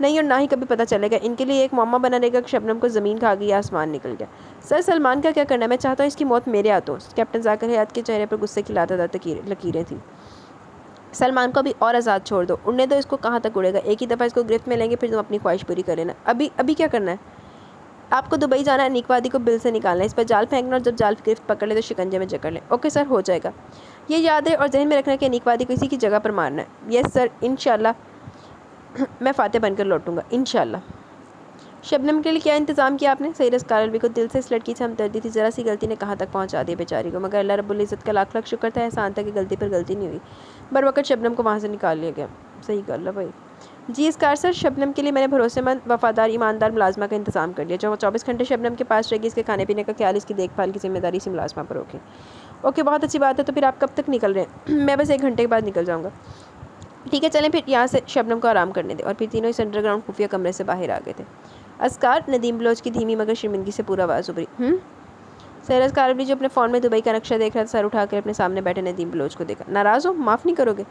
नहीं और ना ही कभी पता चलेगा। इनके लिए एक मौमा बना देगा कि शबनम को ज़मीन खा गई या आसमान निकल गया। सर, सलमान का क्या करना है? मैं चाहता हूँ इसकी मौत मेरे हाथों। कैप्टन ज़ाकरिया के चेहरे पर गुस्से की लातादार लकीरें थीं। सलमान को अभी और आज़ाद छोड़ दो, उड़ने दो इसको, कहाँ तक उड़ेगा। एक ही दफ़ा इसको गिरफ्त में लेंगे, फिर तुम अपनी ख्वाहिश पूरी कर लेना। अभी अभी क्या करना है? आपको दुबई जाना है, निकवादी को बिल से निकालना है, इस पर जाल फेंकना और जब जाल गिरफ्त पकड़ ले तो शिकंजे में जकड़ लें। ओके सर, हो जाएगा। ये याद है और जहन में रखना कि निकवादी को इसी की जगह पर मारना है। यस सर, इंशाल्लाह मैं फ़ाते बनकर लौटूंगा, इंशाल्लाह। शबनम के लिए क्या इंतज़ाम किया आपने? सैयद कारलवी को दिल से इस लड़की से हमदर्दी थी, ज़रा सी गलती ने कहाँ तक पहुँचा दिया बेचारी को, मगर अल्लाह रब्बुल इज़्ज़त का लाख लाख शुक्र था, एहसान था कि गलती पर गलती नहीं हुई। बर वक़्त शबनम को वहाँ से निकाल लिया गया। सही कर लो भाई जी। इस कार सर, शबनम के लिए मैंने भरोसेमंद, वफ़ादार, ईमानदार मुलाजमा का इंतज़ाम कर लिया, जो 24 घंटे शबनम के पास रहेगी। इसके खाने पीने का ख्याल, इसकी देखभाल की जिम्मेदारी इसी मुलाजमा पर होगी। ओके, बहुत अच्छी बात है। तो फिर आप कब तक निकल रहे हैं? मैं बस 1 घंटे के बाद निकल जाऊँगा। ठीक है, चलें फिर यहाँ से शबनम को आराम करने दें। और फिर तीनों इस अंडरग्राउंड खुफिया कमरे से बाहर आ गए थे। अस्कार, नदीम बलोच की धीमी मगर शर्मिंदगी से पूरा आवाज़ उभरी। सैयद कारवली जो अपने फ़ोन में दुबई का नक्शा देख रहा था, सर उठाकर अपने सामने बैठे नदीम बलोच को देखा। नाराज़ हो? माफ़ नहीं करोगे?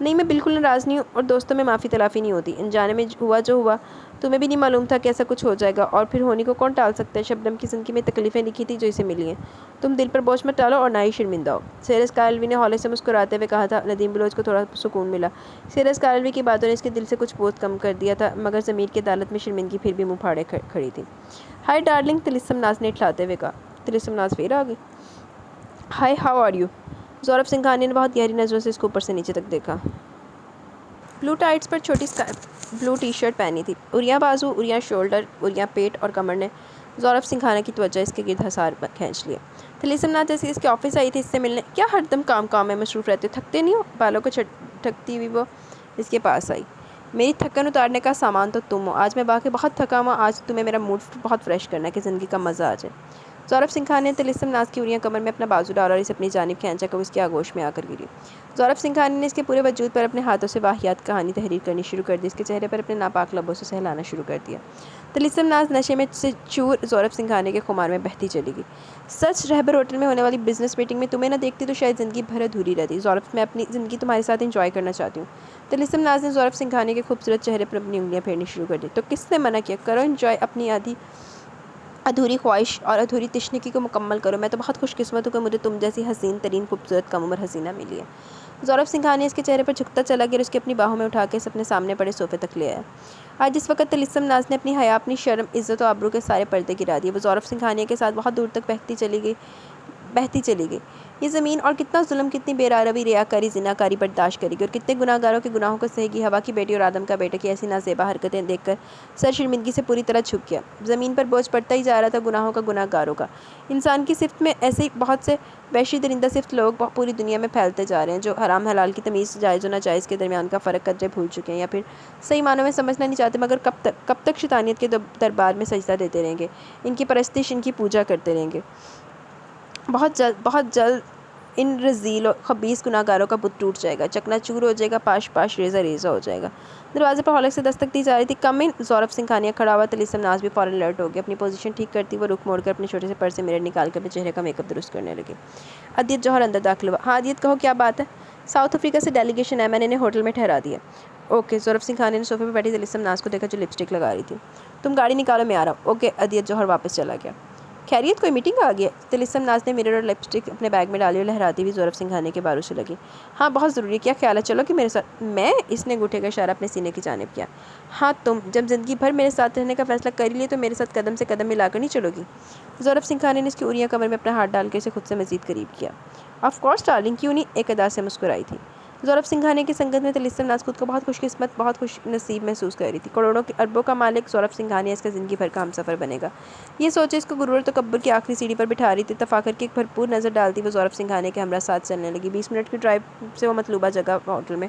नहीं, मैं बिल्कुल नाराज़ नहीं हूँ, और दोस्तों में माफ़ी तलाफ़ी नहीं होती। अनजाने में हुआ जो हुआ, तुम्हें भी नहीं मालूम था कि ऐसा कुछ हो जाएगा, और फिर होने को कौन टाल सकता है। शबनम की ज़िंदगी में तकलीफ़ें लिखी थी जो इसे मिली हैं। तुम दिल पर बोझ मत डालो और ना ही शर्मिंदा हो। सैयद कारलवी ने हौले से मुस्कुराते हुए कहा था। नदीम बलोच को थोड़ा सुकून मिला। सैयद कारलवी की बातों ने इसके दिल से कुछ बोझ कम कर दिया था, मगर ज़मीर की अदालत में शर्मिंदगी फिर भी मुँह फाड़े खड़ी थी। हाय डार्लिंग, तिलिस्म नाज ने इठलाते हुए कहा। तिलिस्म नाज फिर आ गई। हाय, हाउ आर यू? ज़ौरब सिंघानिया ने बहुत गहरी नज़रों से इसको ऊपर से नीचे तक देखा। ब्लू टाइट्स पर छोटी ब्लू टी शर्ट पहनी थी। उरिया बाजू, उरिया शोल्डर, उरिया पेट और कमर ने ज़ौरब सिंघानिया की त्वचा इसके गिर्द हसार खींच लिया। तिलिस्म नाज जैसे इसके ऑफिस आई थी इससे मिलने। क्या हरदम काम में मसरूफ़ रहते हो, थकते नहीं हो? बालों को ठकती हुई वो इसके पास आई। मेरी थकन उतारने का सामान तो तुम हो। आज मैं बाकी बहुत थका हुआ, आज तुम्हें मेरा मूड बहुत फ्रेश करना है कि ज़िंदगी का मज़ा आ जाए। ज़ौरब सिंघानिया ने तिलिस्म नाज की उरिया कमर में अपना बाजू डाला और इसे अपनी जानिब खींचा कर उसकी आगोश में आकर गिरी। ज़ौरब सिंघानिया ने इसके पूरे वजूद पर अपने हाथों से वाहियात कहानी तहरीर करनी शुरू कर दी। इसके चेहरे पर अपने नापाक लबों से सहलाना शुरू कर दिया। तिलिस्म नाज नशे में से चूर ज़ौरब सिंघानिया के खुमार में बहती चली गई। सच, रहबर होटल में होने वाली बिजनेस मीटिंग में तुम्हें ना देखती तो शायद ज़िंदगी भर अधूरी रहती। ज़ौरब, मैं अपनी ज़िंदगी तुम्हारे साथ इंजॉय करना चाहती हूँ। तिलिस्म नाज ने ज़ौरब सिंघानिया के खूबसूरत चेहरे पर अपनी उंगलियाँ फेरनी शुरू कर दी। तो किसने मना किया? करो इंजॉय, अपनी अधूरी ख्वाहिश और अधूरी तशनीकी को मुकम्मल करो। मैं तो बहुत खुशकिस्मत हूँ कि मुझे तुम जैसी हसीन तरीन खूबसूरत कम उम्र हसीना मिली है। ज़ौरब सिंघानिया इसके चेहरे पर झुकता चला गया और उसकी अपनी बाहों में उठा के अपने सामने पड़े सोफे तक ले आया। आज इस वक्त तिलिस्म नाज ने अपनी हया, अपनी शर्म, इज़्ज़त और आबरू के सारे पर्दे गिरा दिए। वो ज़ौरब सिंघानिया के साथ बहुत दूर तक बहती चली गई। ये ज़मीन और कितना जुल्म, कितनी बेरारवी, रियाकारी, जिनाकारी बर्दाश्त करेगी, और कितने गुनाहगारों के गुनाहों को सहेगी। हवा की बेटी और आदम का बेटा की ऐसी नाज़ेबा हरकतें देखकर सर शर्मिंदगी से पूरी तरह झुक गया। ज़मीन पर बोझ पड़ता ही जा रहा था, गुनाहों का, गुनाहगारों का। इंसान की सिफ्त में ऐसे ही बहुत से वहशी दरिंदा सिफ्त लोग पूरी दुनिया में फैलते जा रहे हैं, जो हराम हलाल की तमीज़, जायज़ और नाजायज़ के दरमियान का फ़र्क कदरे भूल चुके हैं, या फिर सही मानों में समझना नहीं चाहते, मगर कब तक शैतानियत के दरबार में सजदा देते रहेंगे, इनकी परस्तिश, इनकी पूजा करते रहेंगे। बहुत जल्द इन रज़ील और ख़बीस गुनाहगारों का बुत टूट जाएगा, चकनाचूर हो जाएगा, पाश पाश रेज़ा रेज़ा हो जाएगा। दरवाजे पर हौले से दस्तक दी जा रही थी। कम इन। ज़ौरब सिंघानिया खड़ा हुआ। तिलिस्म नाज भी फ़ौरन अलर्ट हो गया। अपनी पोजीशन ठीक करती वो रुख मोड़कर अपने छोटे से पर्स से मिरर निकाल कर अपने चेहरे का मेकअप दुरुस्त करने लगी। अदियत जौहर अंदर दाखिल हुआ। हाँ अदियत, कहो क्या बात है? साउथ अफ्रीका से डेलीगेशन है, मैंने इन्हें होटल में ठहरा दिया। ओके। ज़ौरब सिंघानिया ने सोफे पर बैठी तिलिस्म नाज को देखा जो लिपस्टिक लगा रही थी। तुम गाड़ी निकालो, मैं आ रहा हूँ। ओके। अदियत जौहर वापस चला गया। खैरियत, कोई मीटिंग आ गई है? तिलिस्म नाज ने मिरर और लिपस्टिक अपने बैग में डाली और लहराती हुई ज़ौरब सिंघानिया के बारों से लगी। हाँ बहुत ज़रूरी है, क्या ख्याल है, चलो कि मेरे साथ? मैं? इसने अंगूठे का इशारा अपने सीने की जानिब किया। हाँ तुम, जब ज़िंदगी भर मेरे साथ रहने का फैसला कर लिए तो मेरे साथ कदम से कदम मिलाकर नहीं चलोगी? ज़ौरब सिंघानिया ने इसकी उरिया कमर में अपना हाथ डाल कर इसे खुद से मज़ीद करीब किया। ऑफ कोर्स डार्लिंग, क्यों नहीं, एक अदा से मुस्कुराई थी। ज़ौरब सिंघानिया की संगत में तिलिस्म नाज खुद को बहुत खुशकिस्मत, बहुत खुश नसीब महसूस कर रही थी। करोड़ों के अरबों का मालिक ज़ौरब सिंघानिया इसका ज़िंदगी भर का हमसफ़र बनेगा। ये सोचे इसको गुरूर तकब्बुर की आखिरी सीढ़ी पर बिठा रही थी। तफाकर की एक भरपूर नज़र डालती वो ज़ौरब सिंघानिया के हमरा साथ चलने लगी। 20 मिनट की ड्राइव से वो मतलूबा जगह होटल में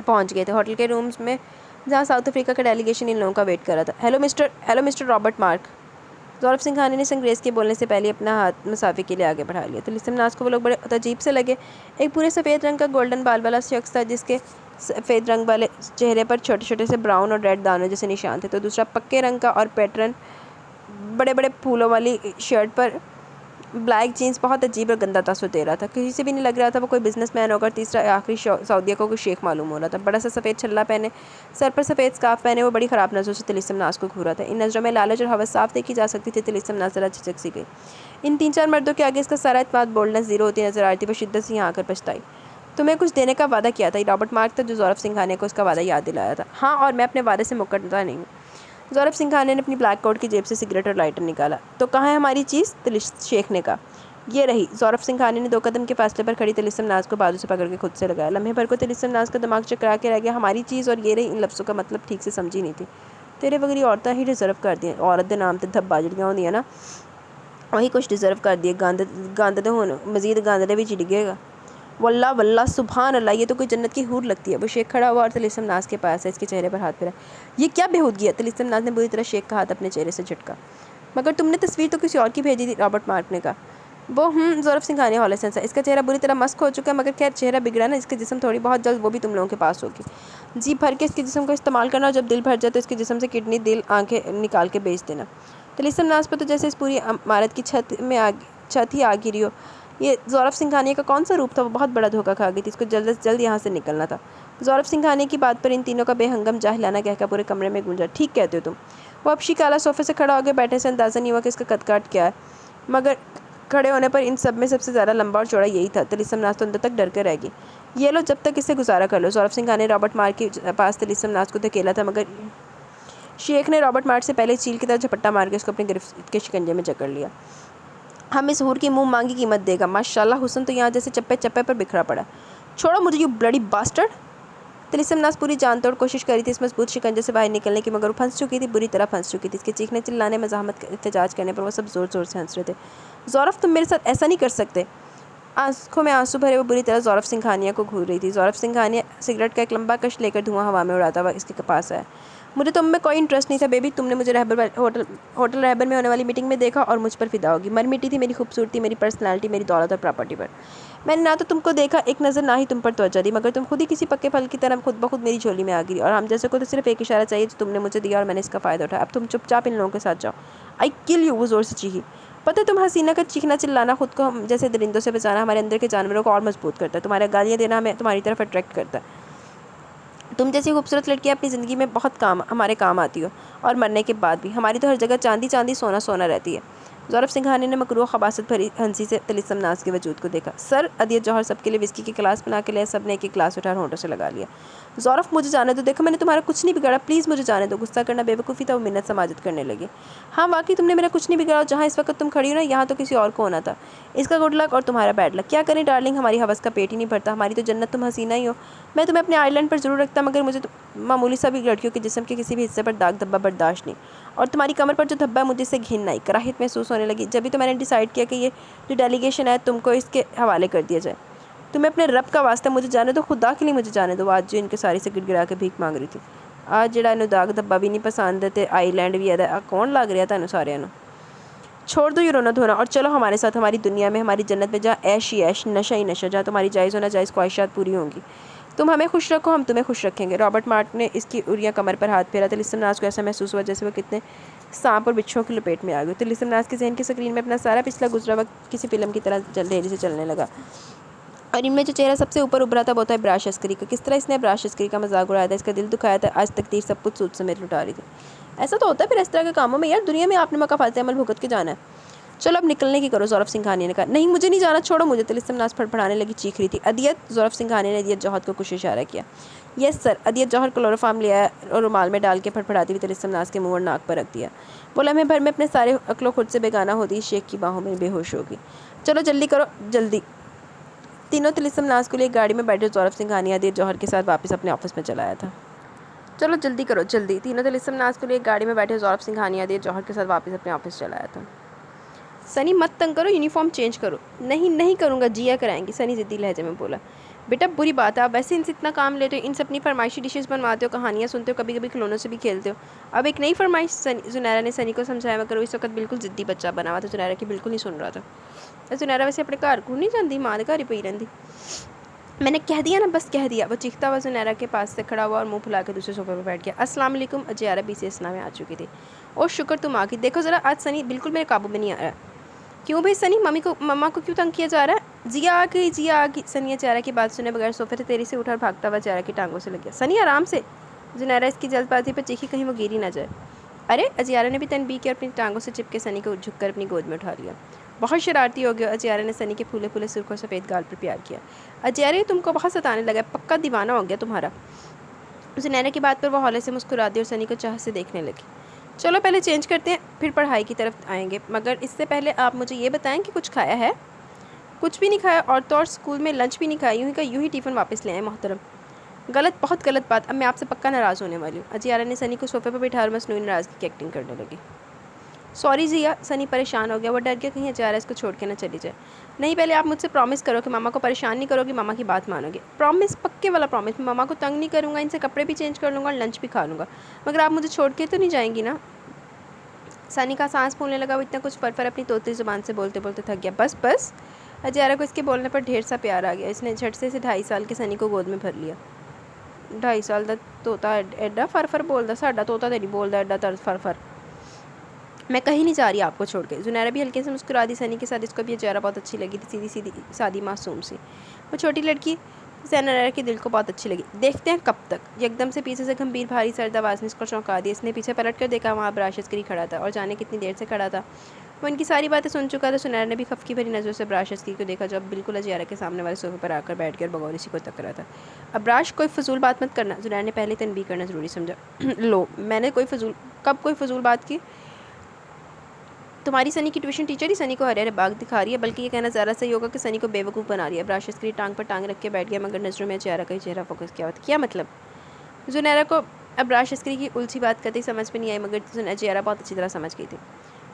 पहुँच गए थे। होटल के रूम्स में जहाँ साउथ अफ्रीका का डेलीगेशन इन लोगों का वेट कर रहा था। Hello mister Robert Mark. Zaurab Singhania ने अंग्रेज़ के बोलने से पहले अपना हाथ मुसाफे के लिए आगे बढ़ा लिया। तिलिस्म नाज को वो लोग बड़े अजीब से लगे। एक पूरे सफ़ेद रंग का गोल्डन बाल वाला शख्स था जिसके सफ़ेद रंग वाले चेहरे पर छोटे छोटे से ब्राउन और रेड दानों जैसे निशान थे। तो दूसरा पक्के रंग का और पैटर्न बड़े बड़े फूलों वाली शर्ट पर ब्लैक जीन्स बहुत अजीब और गंदा तासुर दे रहा था। किसी से भी नहीं लग रहा था वो कोई बिजनेसमैन होगा। तीसरा आखिरी सऊदिया को कोई शेख मालूम हो रहा था। बड़ा सा सफ़ेद छल्ला पहने, सर पर सफ़ेद स्कार्फ पहने, वो बड़ी ख़राब नज़रों से तिलिस्म नाज को घूरा था। इन नज़रों में लालच और हवस साफ देखी जा सकती थी। तिलिस्म नाज ज़रा झिझक गई। इन 3-4 मर्दों के आगे इसका सारा एतमाद बोल्डनेस ज़ीरो होती नजर आ रही थी। वो शिद्दत से यहाँ आकर पछताई। तुम्हें कुछ देने का वादा किया था। रॉबर्ट मार्क था जो ज़ौरब सिंघानिया को उसका वादा याद दिलाया था। हाँ, और मैं अपने वादे से मुकरता नहीं हूँ। ज़ौरब सिंघानिया ने अपनी ब्लैक कोट की जेब से सिगरेट और लाइटर निकाला। तो कहाँ है हमारी चीज़? शेख ने कहा। ये रही। ज़ौरब सिंघानिया ने 2 कदम के फासले पर खड़ी तिलिस्म नाज को बाजू से पकड़ के खुद से लगाया। लम्हे भर को तिलिस्म नाज का दिमाग चकरा के रह गया। हमारी चीज़ और ये रही, इन लफ्ज़ों का मतलब ठीक से समझी नहीं थी। तेरे वगरी औरतें ही डिज़र्व कर दी। औरत के नाम तो धब्बा जड़ियाँ होंदियां ना, वही कुछ डिज़र्व कर दिए। गंद तो हुण मजीद गंद दे विच डिगेगा। वल्ला वल्ला सुभान अल्लाह, ये तो कोई जन्नत की हूर लगती है। वो शेख खड़ा हुआ और तिलिस्म नाज के पास है, इसके चेहरे पर हाथ फेरा। ये क्या बेहूदगी है? तिलिस्म नाज ने बुरी तरह शेख का हाथ अपने चेहरे से झटका। मगर तुमने तस्वीर तो किसी और की भेजी थी, रॉबर्ट मार्क ने कहा। वो ज़ौरब सिंघानिया हौले से हंसा। इसका चेहरा बुरी तरह मस्क हो चुका है, मगर खैर चेहरा बिगड़ा ना, इसके जिस्म थोड़ी बहुत जल्द वो भी तुम लोगों के पास होगी। जी भर के इसके जिस्म को इस्तेमाल करना, और जब दिल भर जाए तो इसके जिस्म से किडनी, दिल, आंखें निकाल के बेच देना। तिलिस्म नाज पर तो जैसे इस पूरी इमारत की छत ही आ गिरी हो। ये ज़ौरब सिंघानिया का कौन सा रूप था? वो बहुत बड़ा धोखा खा गई थी। इसको जल्द से जल्द यहाँ से निकलना था। ज़ौरब सिंघानिया की बात पर इन तीनों का बेहंगम जाहिलाना कहकर पूरे कमरे में गूंजा। ठीक कहते हो तुम। वो अपशी काला सोफे से खड़ा होकर बैठे से अंदाज़ा नहीं हुआ कि इसका कद काट क्या है, मगर खड़े होने पर इन सब में सबसे ज़्यादा लंबा और चौड़ा यही था। तिलिस्म नाज तो अंदर तक डर कर रह गई। ये लो, जब तक इसे गुजारा कर लो। ज़ौरब सिंघानिया ने रॉबर्ट मार्क के पास तिलिस्म नाज को धकेला था, मगर शेख ने रॉबर्ट मार्क से पहले चील की तरह झपट्टा मार के उसको अपनी गिरफ्त के शिकंजे में जकड़ लिया। हम इस हूर की मुंह मांगी कीमत देगा। माशाल्लाह, हुस्न तो यहाँ जैसे चप्पे चप्पे पर बिखरा पड़ा। छोड़ो मुझे, यू ब्लडी बास्टर्ड। तिलिस्म नाज पूरी जान तोड़ कोशिश करी थी इस मजबूत शिकंजे से बाहर निकलने की, मगर वो फंस चुकी थी, बुरी तरह फंस चुकी थी। इसके चीखने चिल्लाने, मज़ाहमत, एहतजाज करने पर वो सब ज़ोर ज़ोर से हंस रहे थे। ज़ौरब, तुम मेरे साथ ऐसा नहीं कर सकते। आंखों में आंसू भरे वो बुरी तरह ज़ौरब सिंघानिया को घूर रही थी। ज़ौरब सिंघानिया सिगरेट का एक लंबा कश लेकर धुआं हवा में उड़ाता हुआ इसके पास आया। मुझे तुम में कोई इंटरेस्ट नहीं था बेबी। तुमने मुझे होटल रहबर में होने वाली मीटिंग में देखा और मुझ पर फिदा होगी। मर मिटी थी मेरी खूबसूरती, मेरी पर्सनैलिटी, मेरी दौलत और प्रॉपर्टी पर। मैंने ना तो तुमको देखा एक नज़र, ना ही तुम पर तवज्जो दी, मगर तुम खुद ही किसी पक्के फल की तरह खुद ब खुद मेरी झोली में आ गिरी। और हम जैसे को तो सिर्फ एक इशारा चाहिए जो तुमने मुझे दिया, और मैंने इसका फ़ायदा उठाया। अब तुम चुपचाप इन लोगों के साथ जाओ। आई किल यू, वो ज़ोर से चीखी। पता है तुम हसीना का चीखना चिल्लाना खुद को हम जैसे दरिंदों से बचाना हमारे अंदर के जानवरों को और मजबूत करता है। तुम्हारे गालियाँ देना हमें तुम्हारी तरफ अट्रैक्ट करता है। तुम जैसी खूबसूरत लड़कियाँ अपनी ज़िंदगी में बहुत हमारे काम आती हो, और मरने के बाद भी। हमारी तो हर जगह चांदी चांदी, सोना सोना रहती है। ज़ौरब सिंघानिया ने मकरूह खबासत भरी हंसी से तिलिस्म नाज के वजूद को देखा। सर, अदियत जौहर सबके लिए विस्की की गिलास बना के ले। सब ने एक एक गिलास उठा होंठों से लगा लिया। ज़ौरब, मुझे जाने दो। देखो, मैंने तुम्हारा कुछ नहीं बिगाड़ा, प्लीज़ मुझे जाने दो। गुस्सा करना बेवकूफ़ी था। वो मिन्नत समाजत करने लगे। हाँ, वाकई तुमने मेरा कुछ नहीं बिगाड़ा। जहाँ इस वक्त तुम खड़ी हो ना, यहाँ तो किसी और को होना था। इसका गुड लक और तुम्हारा बैड लक। क्या करें डार्लिंग, हमारी हवस का पेट ही नहीं भरता। हमारी तो जन्नत तुम हसीना ही हो। मैं तुम्हें अपने आइलैंड पर ज़रूर रखता, मगर मुझे मामूली सा भी लड़कियों के जिस्म के किसी भी हिस्से पर दाग धब्बा बर्दाश्त नहीं। और तुम्हारी कमर पर जो धब्बा है, मुझे इससे घिन आई, कराहत महसूस होने लगी। जब भी तो मैंने डिसाइड किया कि ये जो डेलीगेशन है तुमको इसके हवाले कर दिया जाए। तुम्हें अपने रब का वास्ता मुझे जाने दो, खुदा के लिए मुझे जाने दो। आज जो इनके सारी से गिड़गिड़ा के भीख मांग रही थी, आज जड़ा इन्हों दाग धब्बा भी नहीं पसंद ते आईलैंड भी है, कौन लग रहा था सारे। छोड़ दो ये रोना धोना और चलो हमारे साथ हमारी दुनिया में, हमारी जन्नत में, जहाँ ऐश ही ऐश, नशा ही नशा, जहाँ तुम्हारी जायज़ होना जायज़ ख्वाहिशात पूरी होंगी। तुम हमें खुश रखो, हम तुम्हें खुश रखेंगे। रॉबर्ट मार्क ने इसकी उरिया कमर पर हाथ फेरा। तिलिस्म नाज को ऐसा महसूस हुआ जैसे वो कितने सांप और बिच्छुओं की लपेट में आ गई। तिलिस्म नाज के जहन की स्क्रीन में अपना सारा पिछला गुजरा वक्त किसी फिल्म की तरह तेजी से चलने लगा। और इनमें जो चेहरा सबसे ऊपर उभरा था वो था इब्राश अस्करी का। किस तरह इसने इब्राश अस्करी का मजाक उड़ाया था, इसका दिल दुखाया था। आज तकदीर सब कुछ सूद समेत लुटा रही थी। ऐसा तो होता है फिर इस तरह के कामों में यार, दुनिया में आपने मौका फालते अमल भुगत के जाना है। चलो अब निकलने की करो, ज़ौरब सिंघानिया ने कहा। नहीं, मुझे नहीं जाना, छोड़ो मुझे। तिलिस्म नाज फड़फड़ाने लगी, चीख रही थी। अदियत, ज़ौरब सिंघानिया ने अदियत जौहर को कुछ इशारा किया। Yes sir. Adiyat Jauhar chloroform लिया और रुमाल में डाल के फड़फड़ाती हुई तिलिस्म नाज के मुंह और नाक पर रख दिया। वो लम्हे भर में अपने सारे अक्लो खुद से बेगाना होती शेख की बाहों में बेहोश होगी। चलो जल्दी करो, जल्दी। तीनों तिलिस्म नाज को लिए गाड़ी में बैठे ज़ौरब सिंघानिया अदियत जौहर के साथ वापस अपने ऑफिस में चला आया था। चलो जल्दी करो, जल्दी। तीनों तिलिस्म नाज को लिए गाड़ी में बैठे ज़ौरब सिंघानिया अदियत जौहर के साथ वापस अपने ऑफिस चला आया था। सनी मत तंग करो, यूनिफॉर्म चेंज करो। नहीं नहीं करूँगा, जिया कराएंगी, सनी ज़िद्दी लहजे में बोला। बेटा बुरी बात है, आप वैसे इनसे इतना काम लेते हो, इनसे अपनी फरमाइशी डिशेस बनवाते हो, कहानियाँ सुनते हो, कभी कभी खिलौनों से भी खेलते हो। अब एक नई फरमाइश। जुनैरा ने सनी को समझाया, मगर वो इस वक्त बिल्कुल ज़िद्दी बच्चा बना हुआ था। जुनैरा की बिल्कुल नहीं सुन रहा था। जुनैरा वैसे अपने घर को नहीं जानती, माँ के घर ही पई रही। मैंने कह दिया ना, बस कह दिया। वो चीखता हुआ जुनैरा के पास से खड़ा हुआ और मुंह फुला के दूसरे सोफे पर बैठ गया। अस्सलाम वालेकुम। अजियारा BCS में आ चुकी थी। और शुक्र तुम आ गई। देखो ज़रा, आज सनी बिल्कुल मेरे काबू में नहीं आ रहा। क्यों भाई सनी, मम्मा को क्यों तंग किया जा रहा है? जिया आ गई, जिया आ गई। सनी अजियारा की बात सुने बगैर सोफे से तेरी से उठा और भागता हुआ अजियारा की टांगों से लग गया। सनी आराम से। जुनैरा इसकी जल्दबाजी पर चीखी, कहीं वो गिरी ना जाए। अरे, अजियारा ने भी तनबीह की और अपनी टांगों से चिपके सनी को झुककर अपनी गोद में उठा लिया। बहुत शरारती हो गया। अजियारा ने सनी के फूले फूले सुर्ख और सफ़ेद गाल पर प्यार किया। अजियारा तुमको बहुत सताने लगा, पक्का दीवाना हो गया तुम्हारा। जुनैरा की बात पर वो हौले से मुस्कुरा दी और सनी को चाह से देखने लगी। चलो पहले चेंज करते हैं, फिर पढ़ाई की तरफ आएंगे, मगर इससे पहले आप मुझे ये बताएं कि कुछ खाया है? कुछ भी नहीं खाया, और तो और स्कूल में लंच भी नहीं खाया, यूँ ही का यूँ ही टिफ़िन वापस ले आए मोहतरम। गलत, बहुत गलत बात। अब मैं आपसे पक्का नाराज़ होने वाली हूँ। अजियारा ने सनी को सोफे पर बिठा और मसनूई नाराज़गी की एक्टिंग करने लगी। सॉरी जिया। सनी परेशान हो गया। वो डर गया कहीं अजियारा इसको छोड़ के ना चली जाए। नहीं, पहले आप मुझसे प्रॉमिस करो कि मामा को परेशान नहीं करोगी, मामा की बात मानोगे। प्रॉमिस, पक्के वाला प्रॉमिस। मैं मामा को तंग नहीं करूँगा, इनसे कपड़े भी चेंज कर लूँगा और लंच भी खा लूँगा, मगर आप मुझे छोड़ के तो नहीं जाएंगी ना? सनी का सांस फूलने लगा। वो इतना कुछ फर अपनी तोतली ज़ुबान से बोलते बोलते थक गया। बस बस। अजियारा को इसके बोलने पर ढेर सा प्यार आ गया। इसने झट से 2.5 साल के सनी को गोद में भर लिया। 2.5 साल का तोता एडा फर बोलता, साडा तोता तो नहीं बोलता एडा तर फर। मैं कहीं नहीं जा रही आपको छोड़ के। जुनैरा भी हल्के से मुस्कुरा दी। सनी के साथ इसको भी अजियारा बहुत अच्छी लगी थी, सीधी सीधी सादी मासूम सी। वो छोटी लड़की ज़ैनरा के दिल को बहुत अच्छी लगी। देखते हैं कब तक। एकदम से पीछे से गंभीर भारी सर्द आवाज़ ने इसको चौंका दिया। इसने पीछे पलट कर देखा, वहाँ अब्राश अस्करी खड़ा था, और जाने कितनी देर से खड़ा था। वो इनकी सारी बातें सुन चुका था। जुनैरा ने भी खफकी भरी नज़रों से अब्राश अस्करी को देखा, जो अब बिल्कुल अजियारा के सामने वाले सोफे पर आकर बैठ गया और बगौर इसी को तक रहा था। अब्राश, कोई फजूल बात मत करना। जुनैरा ने पहले तनबीह करना ज़रूरी समझा। लो, मैंने कोई फजूल बात की? तुम्हारी सनी की ट्यूशन टीचर ही सनी को हरे हरे बाग दिखा रही है, बल्कि ये कहना ज़्यादा सही होगा कि सनी को बेवकूफ़ बना रही है। अब्राश अस्करी टांग पर टांग रख के बैठ गया, मगर नज़रों में अजियारा का ही चेहरा फोकस किया हुआ था। क्या मतलब? जुनैरा को अब्राश अस्करी की उलझी बात कतई समझ में नहीं आई, मगर अजियारा बहुत अच्छी तरह समझ गई थी।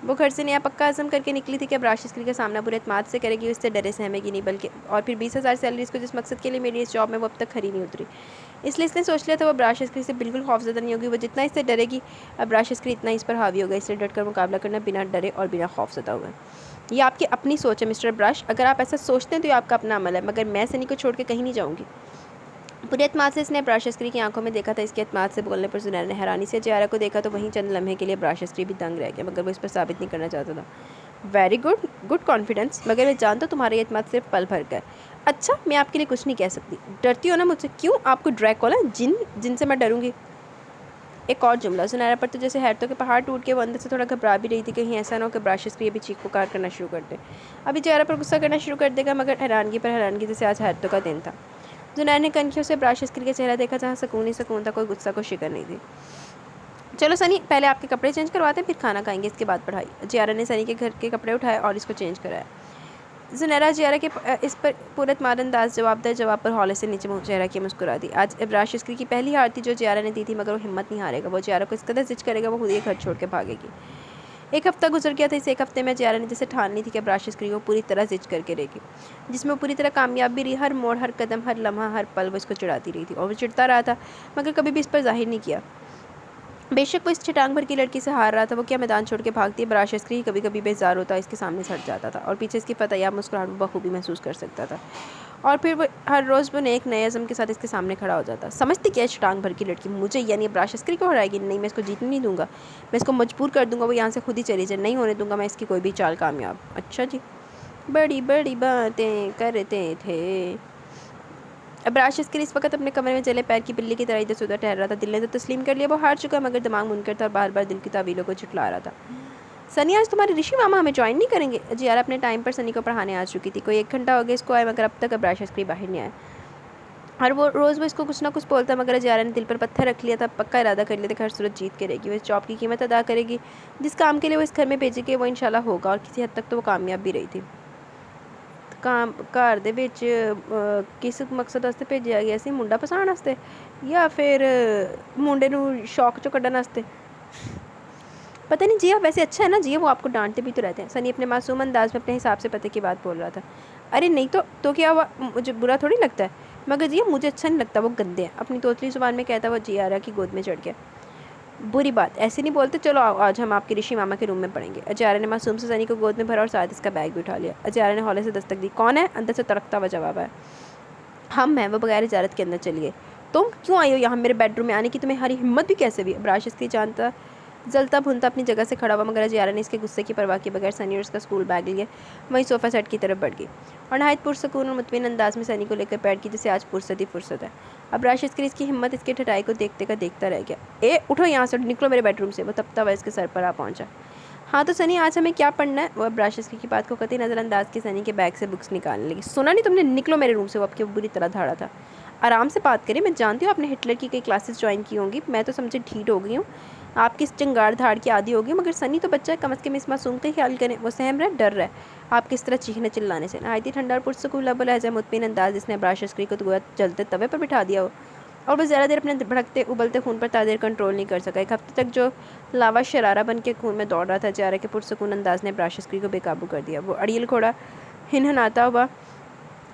वो घर से नया पक्का आज़म करके निकली थी कि अब्राश अस्करी का सामना पूरे एतमाद से करेगी, उससे डरे सहमेगी नहीं, बल्कि और फिर 20,000 सैलरी इसको जिस मकसद के लिए मिली इस जॉब में वो अब तक खरी नहीं उतरी। इसलिए इसने सोच लिया था वो अब्राश अस्करी से बिल्कुल खौफज़दा नहीं होगी। वो जितना इससे डरेगी, अब्राश अस्करी इतना इस पर हावी होगा। इसलिए डट कर मुकाबला करना बिना डरे और बिना खौफज़दा हुए। ये आपकी अपनी सोच है मिस्टर अब्राश। अगर आप ऐसा सोचते हैं तो ये आपका अपना अमल है, मगर मैं सनी को छोड़ के कहीं नहीं जाऊँगी। पूरे एतमाद से इसने अब्राश अस्करी की आंखों में देखा था। इसके एतमाद से बोलने पर जुनैरा ने हैरानी से अजियारा को देखा, तो वहीं चंद लम्हे के लिए अब्राश अस्करी भी दंग रह गया, मगर वो इस पर साबित नहीं करना चाहता था। वेरी गुड, गुड कॉन्फिडेंस, मगर मैं जानता हूँ तुम्हारा ये एतमाद सिर्फ पल भर का है। अच्छा, मैं आपके लिए कुछ नहीं कह सकती। डरती हो ना मुझसे? क्यों? आपको ड्रैकुला जिनसे मैं डरूंगी? एक और जुमला। जुनैरा पर तो जैसे हैरतों के पहाड़ टूट के वो अंदर से थोड़ा घबरा भी रही थी, कहीं ऐसा ना हो कि अब्राश अस्करी भी चीख पुकार करना शुरू कर दे। अभी अजियारा पर गुस्सा करना शुरू कर देगा, मगर हैरानगी पर हैरानगी, जैसे आज हैरतों का दिन था। जुनैरा ने कनखियों से अब्राश अस्करी का चेहरा देखा, जहाँ सुकून ही सुकून था, कोई गुस्सा को शिकन नहीं थी। चलो सनी, पहले आपके कपड़े चेंज करवाते हैं, फिर खाना खाएंगे, इसके बाद पढ़ाई। अजियारा ने सनी के घर के कपड़े उठाए और इसको चेंज कराया। जुनैरा अजियारा के इस पर पूरे अंदाज जवाबदार जवाब पर हौले से नीचे मुँह चेहरा की मुस्कुरा दी। आज अब्राश अस्करी की पहली हार थी जो अजियारा ने दी थी, मगर वो हिम्मत नहीं हारेगा। वो अजियारा को इस कदर जिद करेगा वो खुद ही घर छोड़ के भागेगी। एक हफ्ता गुजर गया था। इस एक हफ्ते में अजियारा ने जैसे ठान ली थी कि अब्राश अस्करी को पूरी तरह जिद करके रहेगी, जिसमें वो पूरी तरह कामयाब भी रही। हर मोड़, हर कदम, हर लम्हा, हर पल वो इसको चिढ़ाती रही थी, और वो चिढ़ता रहा था, मगर कभी भी इस पर जाहिर नहीं किया। बेशक वो इस छिटांग भर की लड़की से हार रहा था। वो क्या मैदान छोड़ के भागती है। अब्राश अस्करी कभी कभी बेजार होता, इसके सामने सट जाता था, और पीछे इसकी फतयाब मुस्कुराहट वो बखूबी महसूस कर सकता था। और फिर वो हर रोज़ वो एक नए अज़म के साथ इसके सामने खड़ा हो जाता। समझती क्या है छिटांग भर की लड़की? मुझे यानी अब्राश अस्करी को हराएगी? नहीं, मैं इसको जीतने नहीं दूंगा। मैं इसको मजबूर कर दूंगा वो यहाँ से खुद ही चली जाए। नहीं होने दूंगा मैं इसकी कोई भी चाल कामयाब। अच्छा जी, बड़ी बड़ी बातें करते थे। अब्राश अस्करी इस वक्त अपने कमरे में जले पैर की बिल्ली की तरह इधर से उधर ठहर रहा था। दिल ने तो तस्लीम कर लिया वो हार चुका, मगर दिमाग मुनकर था और बार बार दिल की तावीलों को झुठला रहा था। सनी, आज तुम्हारे ऋषि मामा हमें ज्वाइन नहीं करेंगे? अजियारा अपने टाइम पर सनी को पढ़ाने आ चुकी थी। कोई 1 घंटा हो गया इसको आए, मगर अब तक अब्राश अस्करी बाहर नहीं आया। हर वो रोज़ वो इसको कुछ ना कुछ बोलता, मगर अजियारा ने दिल पर पत्थर रख लिया था। पक्का इरादा कर लिया था कि हर सूरत जीत के रहेगी। वो इस जॉब की कीमत अदा करेगी। जिस काम के लिए वो इस घर में भेजेगी वो इंशाल्लाह होगा, और किसी हद तक तो वो कामयाब भी रही थी। काम घर दे विच किस मकसद वास्ते भेजा गया सी? मुंडा फसाण वास्ते, या फिर मुंडे नूं शौक चों कड्ढण वास्ते? पता नहीं जिया, वैसे अच्छा है ना जिया, वो आपको डांटते भी तो रहते हैं। सनी अपने मासूम अंदाज में अपने हिसाब से पते की बात बोल रहा था। अरे नहीं तो क्या हुआ? मुझे बुरा थोड़ी लगता है, मगर जिया मुझे अच्छा नहीं लगता, वो गंदे हैं। अपनी तोतली जुबान में कहता वो जियारा की गोद में चढ़ गया। बुरी बात ऐसे नहीं बोलते। चलो आज हम आपके ऋषि मामा के रूम में पढ़ेंगे। अजियारा ने मासूम से सनी को गोद में भरा और साथ इसका बैग भी उठा लिया। अजियारा ने हौले से दस्तक दी। कौन है? अंदर से तड़कता हुआ जवाब आया। हम हैं। वो बगैर इजाज़त के अंदर चली गई। तुम क्यों आई हो यहाँ मेरे बेडरूम में? आने की तुम्हें हरी हिम्मत भी कैसे हुई? अब्राश अस्करी जानता जलता भुनता अपनी जगह से खड़ा हुआ, मगर अजियारा ने इसके गुस्से की परवाह किए बगैर सनी और उसका स्कूल बैग लिए वहीं सोफ़ा सेट की तरफ बढ़ गई, और नहायत पुरसकून और मुतमिन अंदाज में सनी को लेकर बैठ गई, जैसे आज फुर्सत ही फुर्सत है। अब्राश अस्करी इसकी हिम्मत, इसके ठटाई को देखते का देखता रह गया। ए उठो यहाँ से, निकलो मेरे बेडरूम से। वो तपता हुआ इसके सर पर आ पहुँचा। हाँ तो सनी आज हमें क्या पढ़ना है? वो अब राशस्त्री की बात को कतई नज़रअंदाज की सनी के बैग से बुक्स निकालने लगी। सुना नहीं तुमने? निकलो मेरे रूम से। वो आपके बुरी तरह धाड़ा था। आराम से बात करें, मैं जानती हूँ आपने हिटलर की कई क्लासेस ज्वाइन की होंगी, मैं तो समझे ढीठ हो गई हूँ, आपकी इस चंगाड़ धाड़ की आदि होगी, मगर सनी तो बच्चा है, कम से कम इस मासूम का ख्याल करें। वो सहम रहा है, डर रहा है आप किस तरह चीखने चिल्लाने से। नहायती ठंडा और पुरसकून लहजा मुतमिन अंदाज इसने राशस्त्री को गोया जलते तवे पर बिठा दिया हो, और वो ज़्यादा देर अपने भड़कते उबलते खून पर तादेर कंट्रोल नहीं कर सका। एक हफ्ते तक जो लावा शरारा बन के खून में दौड़ रहा था, ज़्यादा के पुरसकून अंदाज ने राशस्त्री को बेकाबू कर दिया। वो अड़ियल घोड़ा हिनहनाता हुआ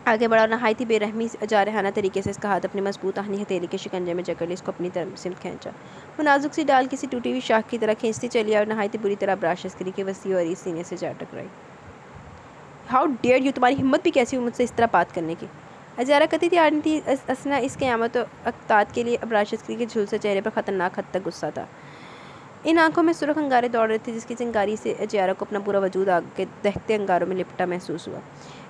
आगे बढ़ा और नहायती बेरहमी जारहाना तरीके से इसका हाथ अपनी मजबूत आहनी हथेली के शिकंजे में जकड़ इसको अपनी तरफ सिमत खींचा। वो नाजुक सी डाल किसी टूटी हुई शाख की तरह खींचती चली और नहायती बुरी तरह राशस्त्री के वसी और सीने से जा टकराई। हाउ डेयर यू, तुम्हारी हिम्मत भी कैसी हुई मुझसे इस तरह बात करने की? अजारा कती थी आनी थी असना इस क़यामत अक्तात के लिए अब राशस्त्री के झुलसे चेहरे पर ख़तरनाक हद तक गुस्सा था। इन आंखों में सुर्ख अंगारे दौड़ रहे थे जिसकी चिंगारी से अजियारा को अपना पूरा वजूद आग के दहते अंगारों में लिपटा महसूस हुआ।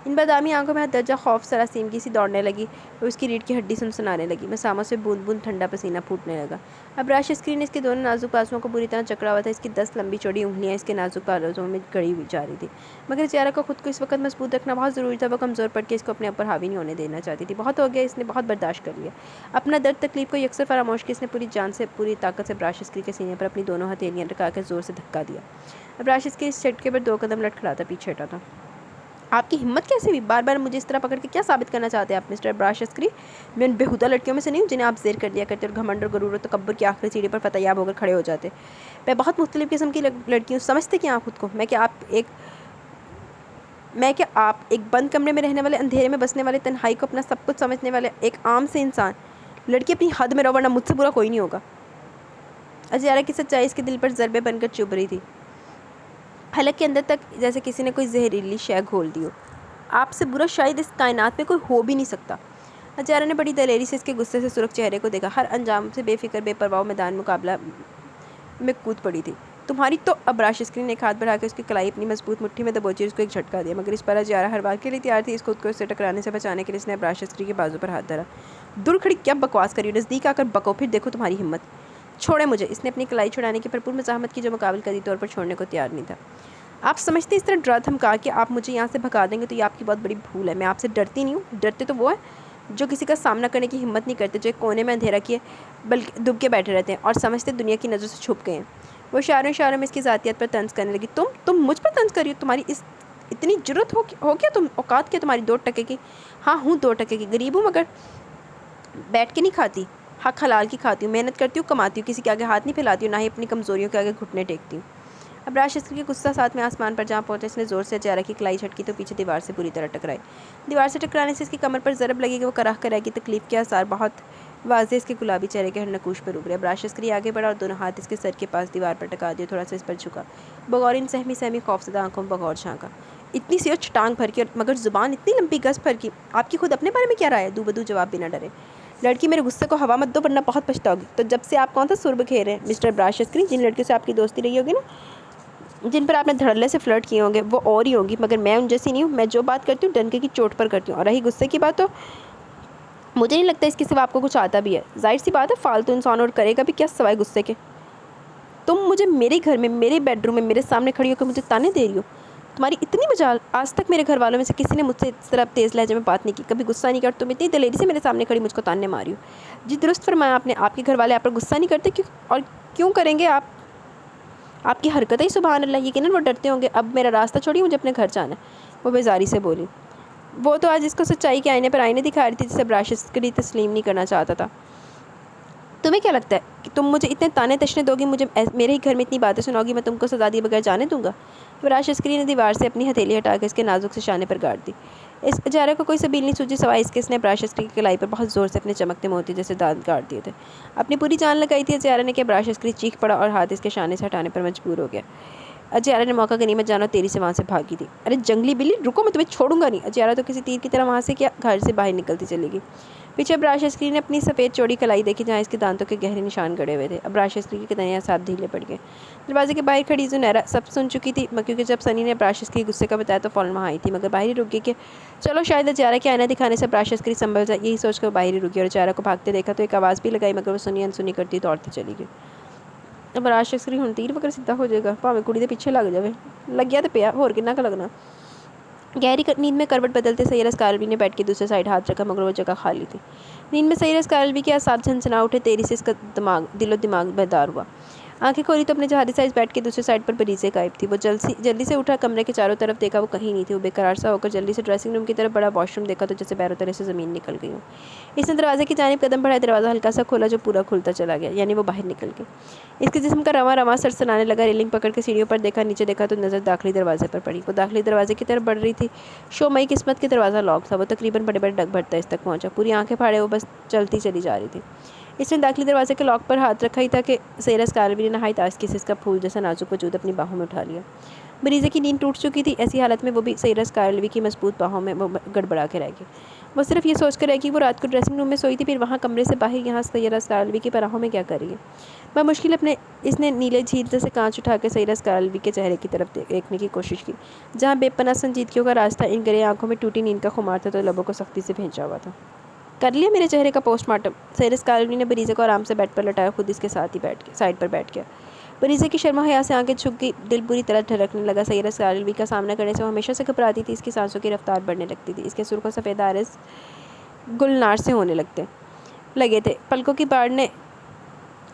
इन बादामी आंखों में हद दर्जा खौफ सरासीमगी सी दौड़ने लगी और उसकी रीढ़ की हड्डी सुनसुनाने लगी। मसामों से बूंद बूंद ठंडा पसीना फूटने लगा। अब राशस्त्री ने इसके दोनों नाजुक बाजुओं को बुरी तरह जकड़ा हुआ था। इसकी 10 लंबी चौड़ी उंगलियां इसके नाजुक बाजुओं में गड़ी हुई जा रही थी, मगर अजियारा को खुद को इस वक्त मजबूत रखना बहुत ज़रूरी था। वो कमज़ोर पड़ के इसको अपने ऊपर हावी नहीं होने देना चाहती थी। बहुत हो गया, इसने बहुत बर्दाश्त कर लिया। अपना दर्द तकलीफ को यकसर फरामोश की इसने पूरी जान से पूरी ताकत से राशस्त्री के सीने पर अपनी दोनों हथेलियां रखा के जोर से धक्का दिया। अब राशस्त्री इस झटके पर 2 कदम लटखड़ाता पीछे हटा था। आपकी हिम्मत कैसे हुई? बार बार मुझे इस तरह पकड़ के क्या साबित करना चाहते हैं आप मिस्टर राशस्त्री? मैं उन बेहुदा लड़कियों में से नहीं हूँ जिन्हें आप ज़ेर कर दिया करते और घमंड और गुरूर और तकब्बुर की आखिरी सीढ़ी पर फतेयाब होकर खड़े हो जाते। मैं बहुत मुख्तलिफ किस्म की लड़की हूँ, समझते क्या आप खुद को? मैं क्या आप एक बंद कमरे में रहने वाले, अंधेरे में बसने वाले, तन्हाई को अपना सब कुछ समझने वाले एक आम से इंसान? लड़की अपनी हद में रहो वरना मुझसे बुरा कोई नहीं होगा। अजियारा की सच्चाई इसके दिल पर ज़रबे बनकर चुभ रही थी, हलक के अंदर तक, जैसे किसी ने कोई जहरीली शय घोल दी हो। आपसे बुरा शायद इस कायनात में कोई हो भी नहीं सकता। अजियारा ने बड़ी दलेरी से इसके गुस्से से सुर्ख चेहरे को देखा। हर अंजाम से बेफिक्र बेपरवाह मैदान मुकाबला में कूद पड़ी थी। तुम्हारी तो अब राशस्त्री ने एक हाथ बढ़ा के उसकी कलाई अपनी मजबूत मुट्ठी में दबोची उसको एक झटका दिया, मगर इस पर अजियारा हर बार के लिए तैयार थी। इसको उससे टकराने से बचाने के लिए इसने अब राशस्त्री के बाजू पर हाथ धरा। दूर खड़ी क्या बकवास करी हो? नज़दीक आकर बको, फिर देखो तुम्हारी हिम्मत। छोड़े मुझे। इसने अपनी कलाई छुड़ाने की भरपूर मज़ाहमत की, जो मुकाबल कदी तौर पर छोड़ने को तैयार नहीं था। आप समझते इस तरह डरा धमका के आप मुझे यहाँ से भगा देंगे तो ये आपकी बहुत बड़ी भूल है। मैं आपसे डरती नहीं हूँ। डरते तो वो है जो किसी का सामना करने की हिम्मत नहीं करते, जो एक कोने में अंधेरा किए बल्कि दुब के बैठे रहते हैं और समझते दुनिया की नज़र से छुप गए हैं। वो इशारों में इसकी ज़ातियत पर तंज करने लगी। तुम मुझ पर तंज करी हो? तुम्हारी इस इतनी जरूरत हो क्या? तुम औकात क्या तुम्हारी 2 टके की? हाँ हूँ 2 टके की, गरीब हूँ, मगर बैठ के नहीं खाती, हक हलाल की खाती हूँ, मेहनत करती हूँ, कमाती हूँ, किसी के आगे हाथ नहीं फैलाती हूँ, ना ही अपनी कमज़ोरियों के आगे घुटने टेकती हूँ। अब राशस्त्री के गुस्सा साथ में आसमान पर जहाँ पहुँचा, इसने ज़ोर से अजियारा की कलाई झटकी तो पीछे दीवार से बुरी तरह टकराई। दीवार से टकराने से इसकी कमर पर ज़रब लगी कि वो कराह कराएगी। तकलीफ के आसार बहुत वाज़े इसके गुलाबी चेहरे के हर नकूश पर उभरे। अब राशस्त्री आगे बढ़ा और दोनों हाथ इसके सर के पास दीवार पर टका दिए, थोड़ा सा इस पर झुका। बगौर इन सहमी खौफजदा आंखों में बगौर झाँका। इतनी सी छटांग भर की, मगर ज़ुबान इतनी लंबी गज भर की। आपकी खुद अपने बारे में क्या राय है? दूबदू जवाब बिना डरे। लड़की मेरे गुस्से को हवा मत दो वरना बहुत पछताओगी। तो जब से आप कौन सा सुर बखेर रहे हैं मिस्टर राशस्त्री? जिन लड़कियों से आपकी दोस्ती रही होगी ना, जिन पर आपने धड़ल्ले से फ्लर्ट किए होंगे, वो और ही होंगी, मगर मैं उन जैसी नहीं हूँ। मैं जो बात करती हूँ डंके की चोट पर करती हूँ। और रही गुस्से की बात, तो मुझे नहीं लगता इसके सिवा आपको कुछ आता भी है। जाहिर सी बात है, फालतू इंसान और करेगा भी क्या सिवाय गुस्से के। तुम मुझे मेरे घर में, मेरे बेडरूम में मेरे सामने खड़ी होकर मुझे ताने दे रही हो? तुम्हारी इतनी मजाल, आज तक मेरे घर वालों में से किसी ने मुझसे इस तरह तेज़ लहजे में बात नहीं की, कभी गुस्सा नहीं कर। तुम इतनी दलेरी से मेरे सामने खड़ी मुझको ताने मारी हो। जी दुरुस्त फरमाया आपने। आपके घर वाले आप पर गुस्सा नहीं करते? क्यों? और क्यों करेंगे? आपकी हरकतें ही सुभान अल्लाह। यकीनन वो डरते होंगे। अब मेरा रास्ता छोड़िए, मुझे अपने घर जाना है, वो बेजारी से बोली। वो तो आज इसको सच्चाई के आईने पर आईने दिखा रही थी, जिसे राशस्त्री तस्लीम नहीं करना चाहता था। तुम्हें क्या लगता है कि तुम मुझे इतने ताने तशने दोगी, मुझे मेरे ही घर में इतनी बातें सुनाओगी, मैं तुमको सजा दिए बगैर जाने दूंगा? राशस्त्री ने दीवार से अपनी हथेली हटाकर इसके नाजुक से शाने पर गाड़ दी। इस अजारा को कोई सबील नहीं सूझी सिवाय इसके इसने राशस्त्री की कलाई पर बहुत ज़ोर से अपने चमकते मोती जैसे दांत गाड़ दिए थे। अपनी पूरी जान लगाई थी अजारा ने कि राशस्त्री चीख पड़ा और हाथ इसके शाने से हटाने पर मजबूर हो गया। अजियारा ने मौका गनीमत जानो तेरी से वहाँ से भागी थी। अरे जंगली बिल्ली, रुको, मैं तुम्हें छोड़ूंगा नहीं। अजियारा तो किसी तीर की तरह वहाँ से क्या घर से बाहर निकलती चलेगी। पीछे अब राशस्त्री ने अपनी सफ़ेद चौड़ी कलाई देखी, जहाँ इसके दांतों के गहरे निशान गड़े हुए थे। अब राशस्त्री के कन्हैया साथ ढीले पड़ गए। दरवाजे के बाहर खड़ी जुनैरा सब सुन चुकी थी, क्योंकि जब सनी ने राशस्त्री के गुस्से का बताया तो फ़ौरन वहाँ आई थी, मगर बाहर ही रुक गई कि चलो शायद अजियारा के आईना दिखाने से राशस्त्री संभल जाए। यही सोचकर बाहर ही रुकी और अजियारा को भागते देखा तो एक आवाज़ भी लगाई, मगर वो सुनी अनसुनी करती दौड़ती चली गई। अब राज शख्स हुण तीर वगर सीधा हो जाएगा, भावें कुड़ी दे पिछे लग जाए, लग गया तो पिया, होर किन्ना क लगना। गहरी नींद में करवट बदलते सैयरा स्कारवी ने बेड के दूसरे साइड हाथ रखा, मगर वो जगह खाली थी। नींद में सैयरा स्कारवी के आसाब झनझना उठे, तेजी से इसका दिलो दिमाग बेदार हुआ। आंखें खोली तो अपने जहादी साइज बेड के दूसरे साइड पर बरीज़े गायब थी। वो जल्दी से उठा, कमरे के चारों तरफ देखा, वो कहीं नहीं थी। वो बेकरार सा होकर जल्दी से ड्रेसिंग रूम की तरफ बढ़ा। वॉशरूम देखा तो जैसे पैरों तले से ज़मीन निकल गई हो। इसने दरवाजे की जानिब कदम बढ़ाया, दरवाज़ा हल्का सा खोला जो पूरा खुलता चला गया, यानी वो बाहर निकल गई। इसके जिस्म का रवां रवां सनसनाने लगा। रेलिंग पकड़ के सीढ़ियों पर देखा, नीचे देखा तो नज़र दाखिली दरवाजे पर पड़ी। वो दाखिली दरवाजे की तरफ बढ़ रही थी। शोमई किस्मत के दरवाज़ा लॉक था। वो तकरीबन बड़े बड़े डग भरता इस तक पहुँचा। पूरी आंखें फाड़े वो बस चलती चली जा रही थी। इसने दाखिली दरवाजे के लॉक पर हाथ रखा ही था कि सैयरा स्कारवी ने नहायत आस्ती से इसका फूल जैसा नाजुक वजूद अपनी बाहों में उठा लिया। बरीज़े की नींद टूट चुकी थी। ऐसी हालत में वो भी सैयरा स्कारवी की मजबूत बाहों में वो गड़बड़ा के रह गई। वो सिर्फ ये सोच कर रह गई वो रात को ड्रेसिंग रूम में सोई थी, फिर वहाँ कमरे से बाहर यहाँ सैयरा स्कारवी की पनाहों में क्या कर रही है। बमुश्किल इसने नीले झील जैसे कांच उठा के सैयरा स्कारवी के चेहरे की तरफ देखने की कोशिश की, जहाँ बेपनाह संजीदगियों का रास्ता इन गरे आंखों में टूटी नींद का खुमार था, तो लबों को सख्ती से भेजा हुआ था। कर लिया मेरे चेहरे का पोस्टमार्टम। सैयरा स्कारवी ने बरीज़े को आराम से बेड पर लटाया, खुद इसके साथ ही साइड पर बैठ गया। बरीज़े की शर्मा हया से आंखें झुक गई, दिल बुरी तरह धड़कने लगा। सैयरा स्कारवी का सामना करने से वो हमेशा से घबराती थी। इसकी सांसों की रफ्तार बढ़ने लगती थी। इसके सुर्ख और सफ़ेद आरज़ गुलनार से होने लगे थे। पलकों की बाढ़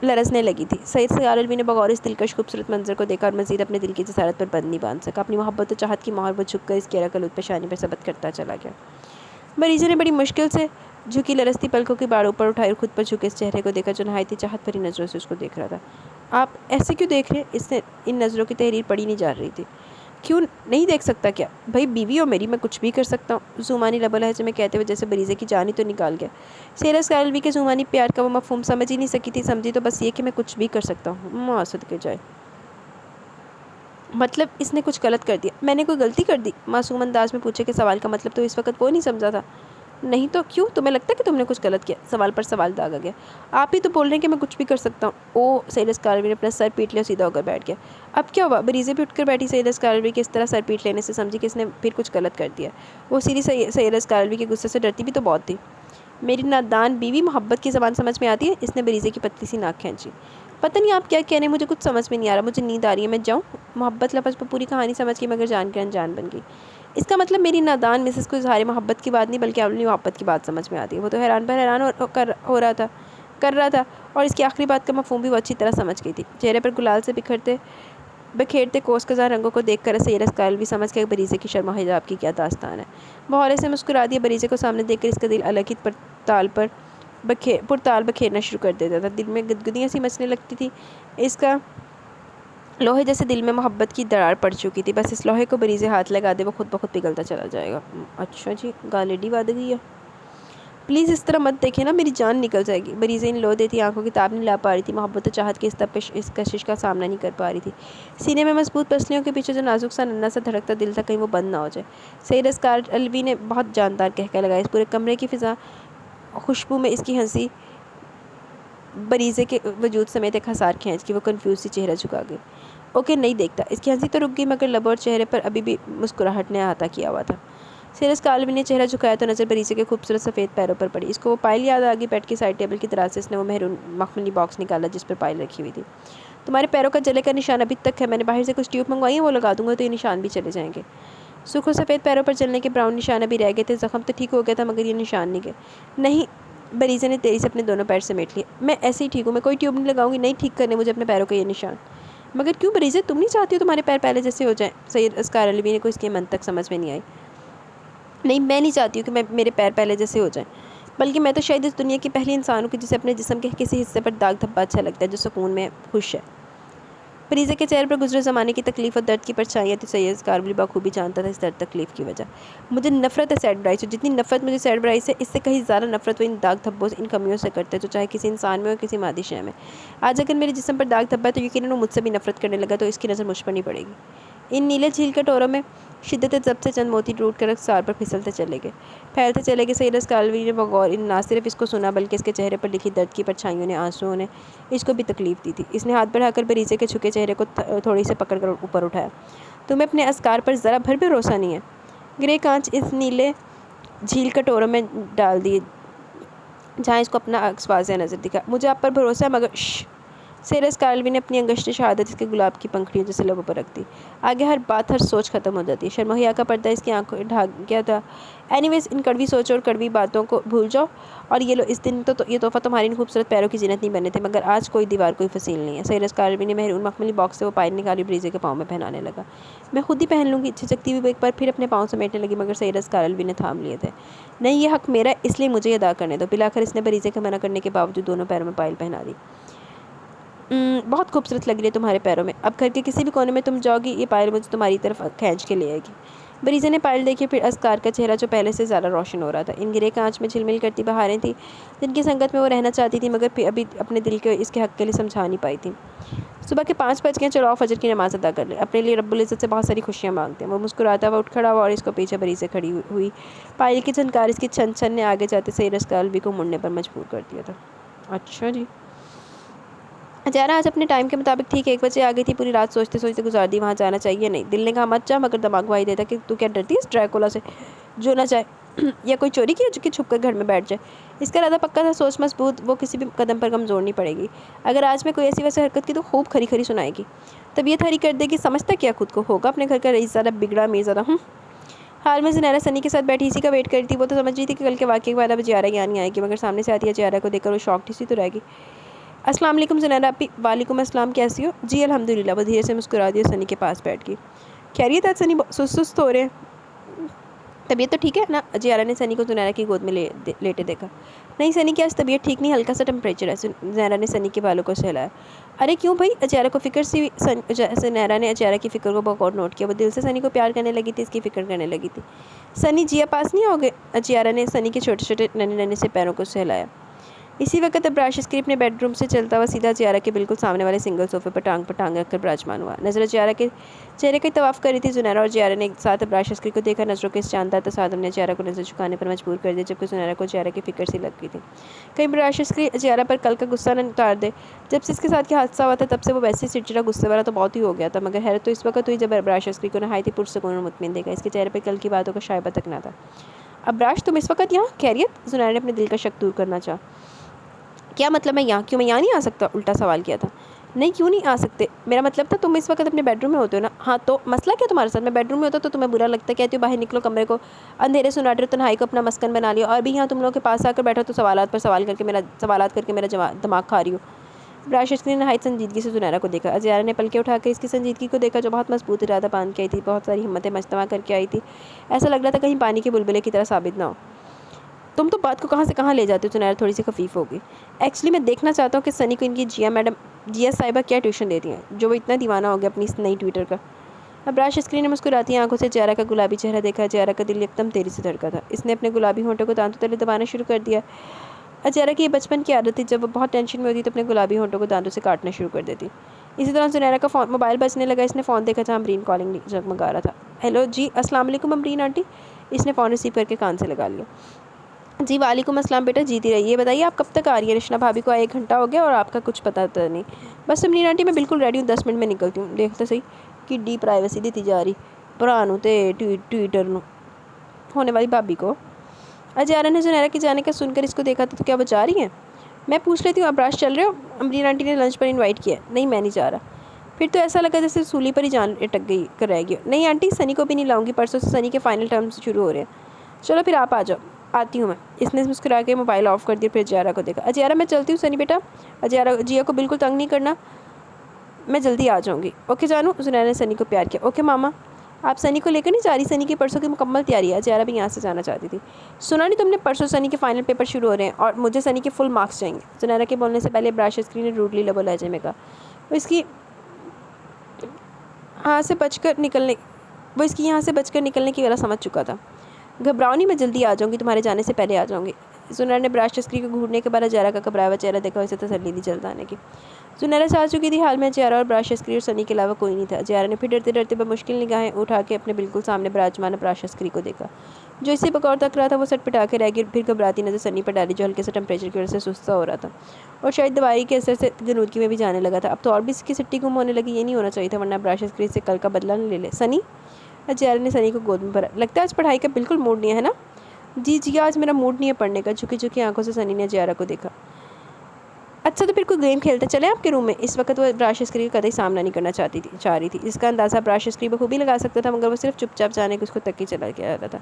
लरसने लगी थी। सैयद स्कारवी ने बगौर इस दिलकश खूबसूरत मंजर को देखा और मज़ीद अपने दिल की जसारत पर बंद नहीं बांध सका। अपनी मोहब्बत और चाहत की मोहर वो झुककर इसकी अरकल पेशानी पर सबत करता चला गया। बरीज़े ने बड़ी मुश्किल से झुकी लरसती पलकों की बाढ़ ऊपर उठाई और खुद पर झुके इस चेहरे को देखा जो नहायती चाहत भरी नज़रों से उसको देख रहा था। आप ऐसे क्यों देख रहे हैं? इसने इन नज़रों की तहरीर पड़ी नहीं जा रही थी। क्यों नहीं देख सकता क्या? भाई बीवी हो मेरी, मैं कुछ भी कर सकता हूँ, ज़ुमानी लबो लहजे में कहते हुए जैसे बरीज़े की जान ही तो निकाल गया। सैयरा स्कारवी के ज़ुमानी प्यार का वो मफ़हूम समझ ही नहीं सकी थी। समझी तो बस ये कि मैं कुछ भी कर सकता हूँ। मासूद के जाए, मतलब इसने कुछ गलत कर दिया? मैंने कोई गलती कर दी? मासूम अंदाज में पूछे के सवाल का मतलब तो इस वक्त वो नहीं समझा था। नहीं तो क्यों? तुम्हें लगता है कि तुमने कुछ गलत किया? सवाल पर सवाल दागा गया। आप ही तो बोल रहे हैं कि मैं कुछ भी कर सकता हूँ। ओ, सैयरा स्कारवी ने अपना सर पीट लिया, सीधा होकर बैठ गया। अब क्या हुआ? बरीज़े भी उठकर बैठी। सैयरा स्कारवी के इस तरह सर पीट लेने से समझी कि इसने फिर कुछ गलत कर दिया। वो सीधी सैयरा स्कारवी के गुस्से से डरती भी तो बहुत थी। मेरी नादान बीवी, मोहब्बत की ज़बान समझ में आती है? इसने बरीज़े की पतली सी नाक खींची। पता नहीं आप क्या कह रहे हैं, मुझे कुछ समझ में नहीं आ रहा। मुझे नींद आ रही है, मैं जाऊँ? मोहब्बत लफ्ज़ पर पूरी कहानी समझ गई, मगर जान के अनजान बन गई। इसका मतलब मेरी नादान मिसेस को इज़हार मोहब्बत की बात नहीं बल्कि अपनी मोहब्बत की बात समझ में आती है। वो तो हैरान पर हैरान कर रहा था और इसकी आखिरी बात का मफ़हूम भी वो अच्छी तरह समझ गई थी। चेहरे पर गुलाल से बिखेरते कोसकज़ार रंगों को देखकर सैयरा स्कारवी समझ गया बरीज़े की शर्मा हिजाब की क्या दास्तान है। वो हौले से मुस्कुरा दिया। बरीज़े को सामने देखकर इसका दिल अलग ही पुरताल बखेरना शुरू कर देता था। दिल में गुदगुदियाँ सी मचने लगती थी। इसका लोहे जैसे दिल में मोहब्बत की दरार पड़ चुकी थी। बस इस लोहे को बरीज़े हाथ लगा दे, वो खुद ब खुद पिघलता चला जाएगा। अच्छा जी, गालेडी वाद गई है। प्लीज़ इस तरह मत देखें ना, मेरी जान निकल जाएगी। बरीज़े इन लो देती आंखों की ताब नहीं ला पा रही थी। मोहब्बत और चाहत की इस कशिश का सामना नहीं कर पा रही थी। सीने में मजबूत पसलियों के पीछे जो नाजुक सा नन्हा सा धड़कता दिल था, कहीं वो बंद ना हो जाए। सैयरा स्कारवी ने बहुत जानदार कहकर लगाया। इस पूरे कमरे की फ़िज़ा खुशबू में इसकी हंसी बरीज़े के वजूद समेत एक हसार खींच की। वो कन्फ्यूज सी चेहरा झुका गई। ओके, नहीं देखता। इसकी हंसी तो रुक गई, मगर लब और चेहरे पर अभी भी मुस्कुराहट ने अहाता किया हुआ था। सैयरा स्कारवी ने चेहरा झुकाया तो नज़र बरीज़े के खूबसूरत सफ़ेद पैरों पर पड़ी। इसको वो पायल याद आ गई। बेड की साइड टेबल की दराज से इसने वो मेहरून मखमली बॉक्स निकाला जिस पर पायल रखी हुई थी। तुम्हारे पैरों का जले का निशान अभी तक है। मैंने बाहर से कुछ ट्यूब मंगवाई है, वो लगा दूंगा तो ये निशान भी चले जाएंगे। सूखे सफ़ेद पैरों पर जलने के ब्राउन निशान अभी रह गए थे। ज़ख्म तो ठीक हो गया था, मगर ये निशान नहीं गए। नहीं, बरीज़े ने तेज़ी से अपने दोनों पैर समेट लिए। मैं ऐसे ही ठीक हूँ, मैं कोई ट्यूब नहीं लगाऊंगी। नहीं ठीक करने मुझे अपने पैरों का ये निशान। मगर क्यों बरीज़े, तुम नहीं चाहती हो तुम्हारे पैर पहले जैसे हो जाएं? सैयरा स्कारवी ने को इसके मन तक समझ में नहीं आई। नहीं, मैं नहीं चाहती हूँ कि मेरे पैर पहले जैसे हो जाएं, बल्कि मैं तो शायद इस दुनिया की पहली इंसान हूँ कि जिसे अपने जिस्म के किसी हिस्से पर दाग धब्बा अच्छा लगता है, जो सुकून में खुश है। बरीज़े के चेहरे पर गुजरे ज़माने की तकलीफ़ और दर्द की परछाइयाँ थी। सैयरा स्कारवी बखूबी जानता था इस दर्द तकलीफ़ की वजह। मुझे नफ़रत है सैड ब्राई से। जितनी नफ़रत मुझे सैड ब्राई से, इससे कहीं ज़्यादा नफ़रत वो इन दाग धब्बों से, इन कमियों से करते हैं जो चाहे किसी इंसान में हो, किसी मादी शय में। आज अगर मेरे जिस्म पर दाग धब्बा है तो यकीनन वो मुझसे भी नफ़रत करने लगा, तो इसकी नज़र मुझ पर नहीं पड़ेगी। इन नीले झील के टोरों में शिद्दत ज़ब्त से चंद मोती टूट कर सार पर फिसलते चले गए, फैलते चले गए। सैयरा स्कारवी ने बगौर ना सिर्फ इसको सुना, बल्कि इसके चेहरे पर लिखी दर्द की परछाइयों ने, आंसुओं ने इसको भी तकलीफ़ दी थी। इसने हाथ बढ़ाकर बरीज़े के झुके चेहरे को थोड़ी से पकड़कर ऊपर उठाया। तुम्हें अपने अस्कार पर ज़रा भर भी भरोसा नहीं है? ग्रे कांच इस नीले झील के टोरों में डाल दिए जहाँ इसको अपना वाज़ेह नज़र दिखा। मुझे आप पर भरोसा है, मगर सेरा स्कारल्वी ने अपनी अंगश्त शहादत इसके गुलाब की पंखड़ियों जैसे लबों पर रख दी। आगे हर बात, हर सोच खत्म हो जाती है। शर्महिया का पर्दा इसकी आंखों ढाक गया था। एनीवेज, इन कड़वी सोचों और कड़वी बातों को भूल जाओ और ये लो, इस दिन तो ये तोहफा तुम्हारी खूबसूरत पैरों की जीनत नहीं बने थे, मगर आज कोई दीवार कोई फसील नहीं है। सेरा स्कारल्वी ने मेहरून मखमली बॉक्स से वो पायल निकाली, ब्रीजे के पाँव में पहनाने लगा। मैं खुद ही पहन लूँगी। झिझकती हुई वो एक बार फिर अपने पाँव समेटने लगी, मगर सेरा स्कारल्वी ने थाम लिए थे। नहीं, ये हक मेरा, इसलिए मुझे अदा करने दो। पिलाकर इसने ब्रीजे के मना करने के बावजूद दोनों पैरों में पायल पहना दी। बहुत खूबसूरत लग रही है तुम्हारे पैरों में। अब घर के किसी भी कोने में तुम जाओगी, ये पायल मुझे तुम्हारी तरफ खींच के ले आएगी। ब्रीजे ने पायल देखी, फिर असकार का चेहरा जो पहले से ज़्यादा रोशन हो रहा था। इन गिरे कांच में झिलमिल करती बहारें थी, जिनकी संगत में वो रहना चाहती थी, मगर फिर अभी अपने दिल के इसके हक़ के लिए समझा नहीं पाई थी। सुबह के 5 बज गए, चलो आओ फजर की नमाज़ अदा कर ले। अपने लिए रब्बुल इज़्ज़त से बहुत सारी खुशियाँ मांगते हैं। वो मुस्कुराता हुआ उठ खड़ा हुआ और इसको पीछे ब्रीजे खड़ी हुई पायल की झनकार इसकी छन छन ने आगे जाते सेरा स्कारल्वी को मुड़ने पर मजबूर कर दिया था। अच्छा जी। अजारा आज अपने टाइम के मुताबिक ठीक 1 बजे आ गई थी। पूरी रात सोचते सोचते गुजार दी वहाँ जाना चाहिए नहीं। दिल ने कहा मत जा, मगर दिमाग गवाही देता कि तू क्या डरती है इस ड्रैकुला से जो ना चाहे या कोई चोरी की जो कि छुप कर घर में बैठ जाए। इसका इरादा पक्का था, सोच मजबूत, वो किसी भी कदम पर कमजोर नहीं पड़ेगी। अगर आज में कोई ऐसी वैसी हरकत की तो खूब खरी खरी सुनाएगी, तबीयत हरी कर देगी। समझता क्या खुद को, होगा अपने घर का रईस ज़्यादा बिगड़ा मीज़ादा। हाल में ज़ुनैरा सनी के साथ बैठी इसी का वेट कर रही थी। वो तो समझ रही थी कि कल के वाक़ये के बाद अब ज़ियारा यहाँ नहीं आएगी, मगर सामने से आती है ज़ियारा को देखकर वो शॉक्ड सी तो रहेगी। अस्सलाम वालेकुम ज़ुनैरा अपी। वालेकुम अस्सलाम, कैसी हो? जी अल्हम्दुलिल्लाह। वो धीरे से मुस्कुरा दी और सनी के पास बैठ गई। खैरियत? आज सनी सुस्त हो रहे हैं, तबीयत तो ठीक है ना? ज़ियारा ने सनी को ज़ुनैरा की गोद में लेटे देखा। नहीं सनी की आज तबीयत ठीक नहीं, हल्का सा टेम्परेचर है। ज़ुनैरा ने सनी के बालों को सहलाया। अरे क्यों भाई? ज़ियारा को फिक्र सी। ज़ुनैरा ने ज़ियारा की फ़िक्र को बगौर नोट किया। वो दिल से सनी को प्यार करने लगी थी, इसकी फ़िक्र करने लगी थी। सनी जिया पास नहीं आओगे? ज़ियारा ने सनी के छोटे छोटे नन्हे नन्हे से पैरों को सहलाया। इसी वक्त अब्राश स्क्रीप ने बेडरूम से चलता हुआ सीधा ज़ियारा के बिल्कुल सामने वाले सिंगल सोफे पर टांग रखकर विराजमान हुआ। नज़र ज़ियारा के चेहरे का तवाफ़ कर रही थी। ज़ुनैरा और ज़ियारा ने एक साथ अब्राश स्क्रीप को देखा। नज़रों के इस शानदार तसादुम ने ज़ियारा को नज़र झुकाने पर मजबूर कर दिया, जबकि ज़ुनैरा को ज़ियारा की फ़िक्र सी लग गई थी। कहीं अब्राश स्क्रीप ज़ियारा पर कल का गुस्सा न उतार दे। जब से इसके साथ क्या हादसा हुआ था, तब से वो वैसे ही चिड़चिड़ा गुस्से वाला तो बहुत ही हो गया था, मगर हैरत तो इस वक्त हुई जब अब्राश स्क्रीप को नहायत ही पुरसुकून और मुतमिन देखा। इसके चेहरे पर कल की बातों का शायबा तक ना था। अब्राश, तुम इस वक्त यहाँ? खैरियत? ज़ुनैरा ने अपने दिल का शक दूर करना चाहा। क्या मतलब मैं यहाँ क्यों? मैं यहाँ नहीं आ सकता? उल्टा सवाल किया था। नहीं, क्यों नहीं आ सकते? मेरा मतलब था तुम इस वक्त अपने बेडरूम में होते हो ना? हाँ, तो मसला क्या तुम्हारे साथ? मैं बेडरूम में होता तो तुम्हें बुरा लगता? कहती हो बाहर निकलो कमरे को, अंधेरे सुनाटे तन्हाई को अपना मस्कन बना लिया, और भी यहाँ तुम लोगों के पास आकर बैठो तो सवालात पर सवाल करके मेरा दिमाग खा रही हो। राशिद ने नहायत संजीदगी से ज़ुनैरा को देखा। ज़ियारा ने पलके उठाकर इसकी संजीदगी को देखा, जो बहुत मजबूत इरादा बांध के आई थी, बहुत सारी हिम्मतें मजतमा करके आई थी। ऐसा लग रहा था कहीं पानी के बुलबुले की तरह साबित ना हो। तुम तो बात को कहाँ से कहाँ ले जाते हो? ज़ुनैरा थोड़ी सी खफीफ होगी। एक्चुअली मैं देखना चाहता हूँ कि सनी को इनकी जिया साहिबा क्या ट्यूशन देती हैं, जो वो इतना दीवाना हो गया अपनी इस नई ट्विटर का। अब्राश स्क्रीन ने मुस्कुराती आंखों से ज़ियारा का गुलाबी चेहरा देखा। ज़ियारा का दिल एकदम तेजी से धड़का था। इसने अपने गुलाबी होंठों को दांतों तले दबाना शुरू कर दिया। ज़ियारा की ये बचपन की आदत थी, जब वो बहुत टेंशन में होती तो अपने गुलाबी होंठों को दांतों से काटना शुरू कर देती। इसी दौरान ज़ुनैरा का मोबाइल बजने लगा। इसने फ़ोन देखा जहाँ अमरीन कॉलिंग जगमगा रहा था। हेलो जी, अस्सलाम वालेकुम अमरीन आंटी। इसने फ़ोन रिसीव करके कान से लगा लिया। जी वालेकुम अस्सलाम बेटा, जीती रहिए। बताइए आप कब तक आ रही है? रिश्ना भाभी को आए 1 घंटा हो गया और आपका कुछ पता तो नहीं। बस अमरीन आंटी मैं बिल्कुल रेडी हूँ, 10 मिनट में निकलती हूँ। देखते सही कि डी प्राइवेसी दी जा रही भरा नूं ते ट्विटर नूं होने वाली भाभी को। ज़ियारा ने ज़ुनैरा के जाने का सुनकर इसको देखा था। तो क्या वो जा रही हैं? मैं पूछ लेती हूँ, अब्राश चल रहे हो? अमरीन आंटी ने लंच पर इन्वाइट किया। नहीं, मैं नहीं जा रहा। फिर तो ऐसा लगा जैसे सूली पर ही जान अटक गई कर रहेगी। नहीं आंटी, सनी को भी नहीं लाऊंगी, परसों से सनी के फाइनल टर्म्स शुरू हो रहे हैं। चलो फिर आप आ जाओ। आती हूँ मैं। इसने मुस्कुरा के मोबाइल ऑफ कर दिया। फिर ज़ियारा को देखा। ज़ियारा मैं चलती हूँ सनी बेटा। ज़ियारा, जिया को बिल्कुल तंग नहीं करना, मैं जल्दी आ जाऊँगी। ओके जानू। ज़ुनैरा ने सनी को प्यार किया। ओके मामा। आप सनी को लेकर नहीं जा रही? सनी की परसों की मुकम्मल तैयारी है। ज़ियारा भी यहाँ से जाना चाहती थी। सुना नहीं तुमने, परसों सनी के फाइनल पेपर शुरू हो रहे हैं और मुझे सनी के फुल मार्क्स चाहिए। ज़ुनैरा के बोलने से पहले अब्राश स्क्रीन ने रूडली लबो लहजे में कहा। वो इसकी यहाँ से बचकर निकलने की वजह समझ चुका था। घबराओ नहीं, मैं जल्दी आ जाऊँगी, तुम्हारे जाने से पहले आ जाऊँगी। ज़ुनैरा ने ब्राश स्क्रीन को घूरने के बाद ज़ियारा का घबराया हुआ चेहरा देखा। उसे तसल्ली दी जल्द आने की। ज़ुनैरा से आ चुकी थी। हाल में ज़ियारा और ब्राश स्क्रीन और सनी के अलावा कोई नहीं था। ज़ियारा ने फिर डरते डरते बमुश्किल निगाहें उठा के अपने बिल्कुल सामने विराजमान ब्राश स्क्रीन को देखा, जो इसी बकौर तक रहा था। वो सटपटा के रह गई। फिर घबराती नजर सनी पर डाली, जो हल्के से टेम्परेचर की वजह से सुस्त हो रहा था और शायद दवाई के असर से गनूदगी में भी जाने लगा था। अब तो और भी इसकी सिट्टी गुम होने लगी। ये नहीं होना चाहिए था, वरना ब्राश स्क्रीन से कल का बदला न ले ले। सनी। ज़ियारा ने सनी को गोद में भरा। लगता है आज पढ़ाई का बिल्कुल मूड नहीं है ना? जी, आज मेरा मूड नहीं है पढ़ने का। झुकी झुकी आंखों से सनी ने ज़ियारा को देखा। अच्छा तो फिर कोई गेम खेलते चले आपके रूम में। इस वक्त वो अब्रार करी का कतई सामना नहीं करना चाह रही थी। इसका अंदाज़ा अब्रार करी बखूबी लगा सकता था, मगर वो सिर्फ चुपचाप जाने के उसको तक ही चला गया रहा था।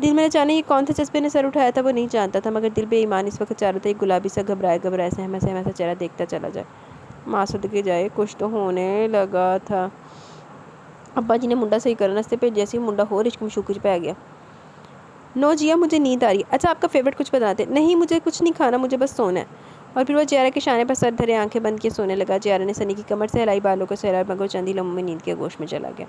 दिल में अचानक ये कौन से जज्बे ने सर उठाया था वो नहीं जानता था, मगर दिल बेईमान इस वक्त चाह रहा था एक गुलाबी सा घबराए घबराए सहमा सहमा सा चेहरा देखता चला जाए। मासूद के जाए कुछ तो होने लगा था। अब्बा जी ने मुंडा सही करना से पे जैसे ही मुंडा हो रिश्क में शुक्र पै गया। नो जिया मुझे नींद आ रही है। अच्छा आपका फेवरेट कुछ बताते। नहीं मुझे कुछ नहीं खाना, मुझे बस सोना है। और फिर वो ज़ियारा के शाने पर सर धरे आंखें बंद किए सोने लगा। ज़ियारा ने सनी की कमर से हिलाई, बालों को सहरा, मगर चंदी लम्बों में नींद के गोश में चला गया।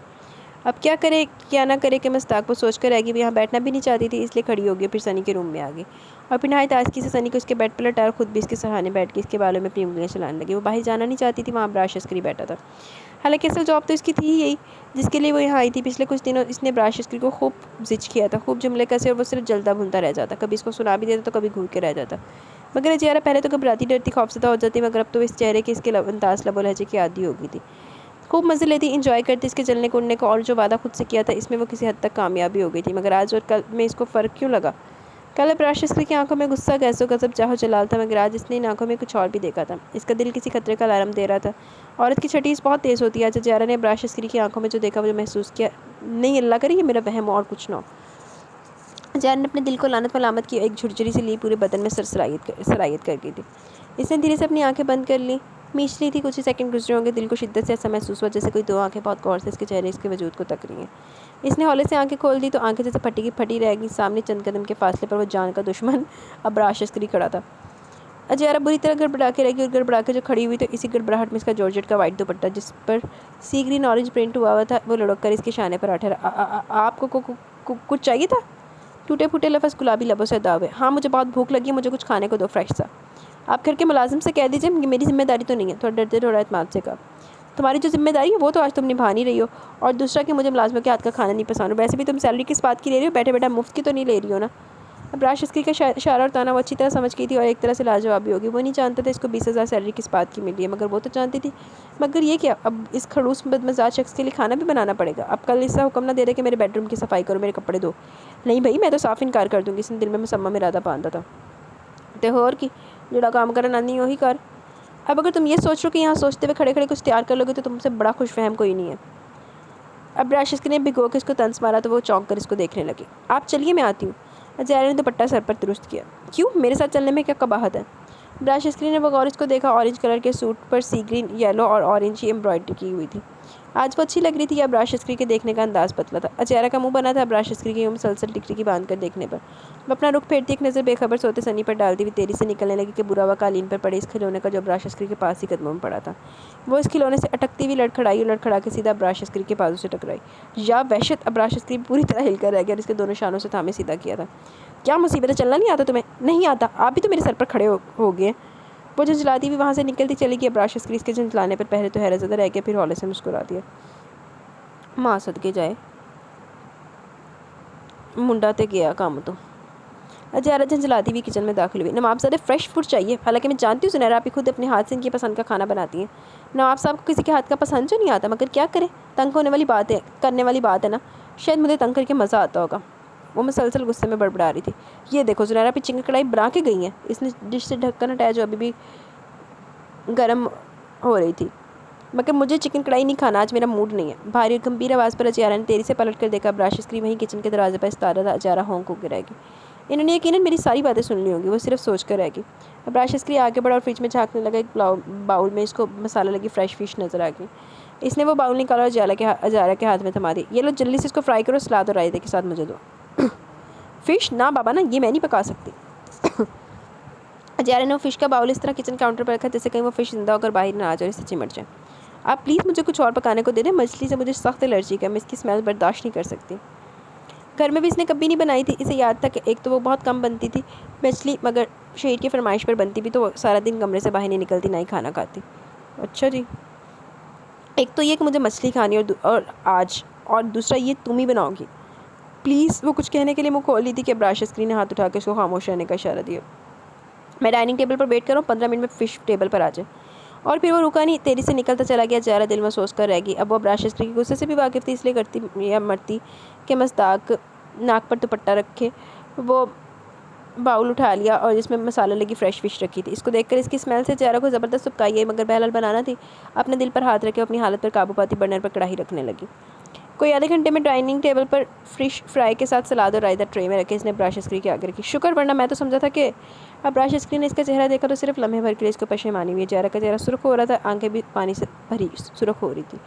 अब क्या करे क्या ना करे कि मुस्ताक वो सोच कर रहेगी, वो यहाँ बैठना भी नहीं चाहती थी, इसलिए खड़ी हो गई। फिर सनी के रूम में आ गई और फिर नहाई ताजगी से सनी को उसके बेड पर लटा और खुद भी इसके सहारे बैठ के इसके बालों में अपनी उंगलियाँ चलाने लगी। वो बाहर जाना नहीं चाहती थी, वहाँ अब्रार करी बैठा था। हालांकि असल जॉब तो इसकी थी ही यही जिसके लिए वो यहाँ आई थी। पिछले कुछ दिनों इसने अब्रार करी को खूब जिच किया था, खूब जुमले कसे, और वो सिर्फ जलता भूनता रह जाता। कभी इसको सुना भी देता तो कभी घूर के रह जाता। मगर ये चेहरा पहले तो घबराती डरती खौफजदा हो जाती, मगर अब तो इस चेहरे के इसके अंदाज लबो लहजे की आदी हो गई थी। खूब मज़े लेती, इंजॉय करती इसके जलने कूदने को, और जो वादा खुद से किया था इसमें वो किसी हद तक कामयाबी हो गई थी। मगर आज और कल में इसको फ़र्क क्यों लगा। कल अब्रार करी की आंखों में गुस्सा, गैसो गजब, चाहो जलाल था, मगर आज इसने इन आंखों में कुछ और भी देखा था। इसका दिल किसी खतरे का अलार्म दे रहा था। औरत की छटीस बहुत तेज़ होती है। आज ज़ियारा ने अब्रार करी की आंखों में जो देखा, वो जो महसूस किया, नहीं अल्लाह करे ये मेरा वहम और कुछ ना हो। ज़ियारा ने अपने दिल को लानत मलामत की एक झुरझुरी से ली पूरे बदन में सरायत कर गई थी। इसने धीरे से अपनी आंखें बंद कर ली, मीच ली थी। कुछ ही सेकंड गुजरे होंगे, दिल को शिद्दत से ऐसा महसूस हुआ जैसे कोई दो आंखें बहुत गौर से इसके चेहरे इसके वजूद को तक रही हैं। इसने हौले से आंखें खोल दी तो आंखें जैसे फटी की फटी रह गई। सामने चंद कदम के फासले पर वो जान का दुश्मन अब्रार करी खड़ा था। ज़ियारा बुरी तरह गड़बड़ा के रह गई, और गड़बड़ा के जो खड़ी हुई तो इसी गड़बड़ाहट में इसका जॉर्जेट का वाइट दुपट्टा जिस पर सी ग्रीन ऑरेंज प्रिंट हुआ था वो लुढ़क कर इसके शाने पर ठहरा। आपको कुछ चाहिए था। टूटे फूटे लफ्ज़ गुलाबी लबों से अदा हुए। हाँ मुझे बहुत भूख लगी है, मुझे कुछ खाने को दो फ्रेश सा। आप घर के मुलाजिम से कह दीजिए, मेरी जिम्मेदारी तो नहीं है। थोड़ा डरते थोड़ा एतमाद से कहा। तुम्हारी जो जिम्मेदारी है वो तो आज तुम निभा नहीं रही हो, और दूसरा कि मुझे मुलाजमों के हाथ का खाना नहीं पसंद। वैसे भी तुम सैलरी किस बात की ले रही हो, बैठे बैठे मुफ्त की तो नहीं ले रही हो ना। अब्रार करी का इशारा और ताना वो अच्छी तरह समझ गई थी, और एक तरह से लाजवाब भी होगी। वो नहीं जानता था इसको 20,000 सैलरी किस बात की मिली है, मगर वो तो जानती थी। मगर ये क्या, अब इस खड़ूस बदमजाज शख्स के लिए खाना भी बनाना पड़ेगा। अब कल इसका हुक्म ना दे रहे कि मेरे बेडरूम की सफाई करो, मेरे कपड़े दो। नहीं भाई मैं तो साफ इनकार कर दूँगी। इसने दिल में मुसम्मा में इरादा बांधा था। तो होर की जोड़ा काम करना नहीं वही कर। अब अगर तुम ये सोच रहे हो कि यहाँ सोचते हुए खड़े खड़े कुछ तैयार कर लोगे तो तुमसे बड़ा खुशफहम कोई नहीं है। अब्रार करी ने भिगो के इसको तंस मारा तो वो चौंक कर इसको देखने लगी। आप चलिए मैं आती हूँ। ज़ियारा ने दुपट्टा सर पर दुरुस्त किया। क्यों, मेरे साथ चलने में क्या कबाहत है। अब्रार करी ने बगौर इसको देखा। ऑरेंज कलर के सूट पर सी ग्रीन, येलो और ऑरेंज की एम्ब्रॉयडरी की हुई थी। आज वो अच्छी लग रही थी। अब्रार करी के देखने का अंदाज़ पतला था। ज़ियारा का मुंह बना था अब्रार करी की मुसलसल टिकरी की बांध कर देखने पर। वो अपना रुख फेरती एक नज़र बेखबर सोते सनी पर डालती हुई तेरी से निकलने लगी कि बुरा हुआ कालीन पर पड़े इस खिलौने का जो अब्रार करी के पास ही कदमों में पड़ा था। वो इस खिलौने से अटकती हुई लड़खड़ाई, और लड़खड़ा के सीधा अब्रार करी के बाजू से टकराई। या वहशत, अब्रार करी पूरी तरह हिलकर रह गया और इसके दोनों शानों से थामे सीधा किया था। क्या मुसीबत है, चलना नहीं आता तुम्हें। नहीं आता, आप भी तो मेरे सर पर खड़े हो गए। वो झंझलाती हुई वहाँ से निकलती चली गई। अब्रार करी इसके झंझलाने पर पहले तो हैरतज़दा रह गया, फिर हौले से मुस्कुरा दिया। माँ सदके जाए मुंडा ते गया काम तो। ज़ियारा झंझलाती हुई किचन में दाखिल हुई। नवाब साहब फ्रेश फूड चाहिए। हालांकि मैं जानती हूँ सुनहरा आप ही खुद अपने हाथ से इनकी पसंद का खाना बनाती हैं। नवाब साहब को किसी के हाथ का पसंद जो नहीं आता, मगर क्या करें, तंग होने वाली बात है, करने वाली बात है ना। शायद मुझे तंग करके मज़ा आता होगा। वो मुसलसल गुस्से में बड़बड़ा रही थी। ये देखो सुनहरा पे चिकन कढ़ाई बना के गई हैं। इसने डिश से ढक्कन हटाया जो अभी भी गर्म हो रही थी। मगर मुझे चिकन कढ़ाई नहीं खाना, आज मेरा मूड नहीं है। भारी गंभीर आवाज़ पर ज़ियारा ने तेरी से पलट कर देखा। अब्रार करी वहीं किचन के दरवाजे पर इस्तारा था। ज़ियारा होंक होकर रह गई। इन्होंने यकीनन मेरी सारी बातें सुन ली होंगी, वो सिर्फ सोच कर रह गई। अब्रार करी आगे बढ़ा और फ्रिज में झाँकने लगा। एक बाउल में इसको मसाला लगी फ्रेश फिश नज़र आ गई। इसने वो बाउल निकाला और ज़ियारा के हाथ में थमा दी। ये लो जल्दी से इसको फ्राई करो, सलाद और रायते के साथ मुझे दो। फ़िश ना बाबा ना, ये मैं नहीं पका सकती। ज़ियारा ने वो फ़िश का बाउल इस तरह किचन काउंटर पर रखा जैसे कहीं वो फ़िश जिंदा होकर बाहर ना आ जाए, इससे चिमट जाए। आप प्लीज़ मुझे कुछ और पकाने को दे दें। मछली से मुझे सख्त एलर्जी है, मैं इसकी स्मेल बर्दाश्त नहीं कर सकती। घर में भी इसने कभी नहीं बनाई थी। इसे याद था कि एक तो वो बहुत कम बनती थी मछली, मगर शहीद की फरमाइश पर बनती भी तो वो सारा दिन कमरे से बाहर नहीं निकलती, ना ही खाना खाती। अच्छा जी, एक तो ये कि मुझे मछली खानी और आज, और दूसरा ये तुम ही बनाओगी प्लीज़। वो कुछ कहने के लिए मुँह खोल ली थी कि अब्रार करी ने हाथ उठा के उसको खामोश रहने का इशारा दिया। मैं डाइनिंग टेबल पर वेट कर रहा हूँ, 15 मिनट में फ़िश टेबल पर आ जाए। और फिर वो रुका नहीं, तेरी से निकलता चला गया। ज़ियारा दिल में सोच कर रह गई। अब वो अब्रार करी के गुस्से से भी वाकिफ़ थी, इसलिए करती या मरती कि मुस्ताक नाक पर दुपट्टा रखे वो बाउल उठा लिया और जिसमें मसाला लगी फ़्रेश फ़िश रखी थी। इसको देखकर इसकी स्मेल से ज़ारा को ज़बरदस्त उबकाई आई, मगर बहरहाल बनाना थी। अपने दिल पर हाथ रखे अपनी हालत पर काबू पाती बर्नर पर कढ़ाई रखने लगी। कोई आधे घंटे में डाइनिंग टेबल पर फिश फ्राई के साथ सलाद और रायता ट्रे में रखे इसने ब्राशस्क्री के आगे रखी। शुक्र, वरना मैं तो समझा था कि अब ब्राशस्क्री ने इसका चेहरा देखा तो सिर्फ लम्हे भर के लिए इसको पशेमानी हुई। ज़ारा का चेहरा सुर्ख हो रहा था, आंखें भी पानी से भरी सुर्ख हो रही थी।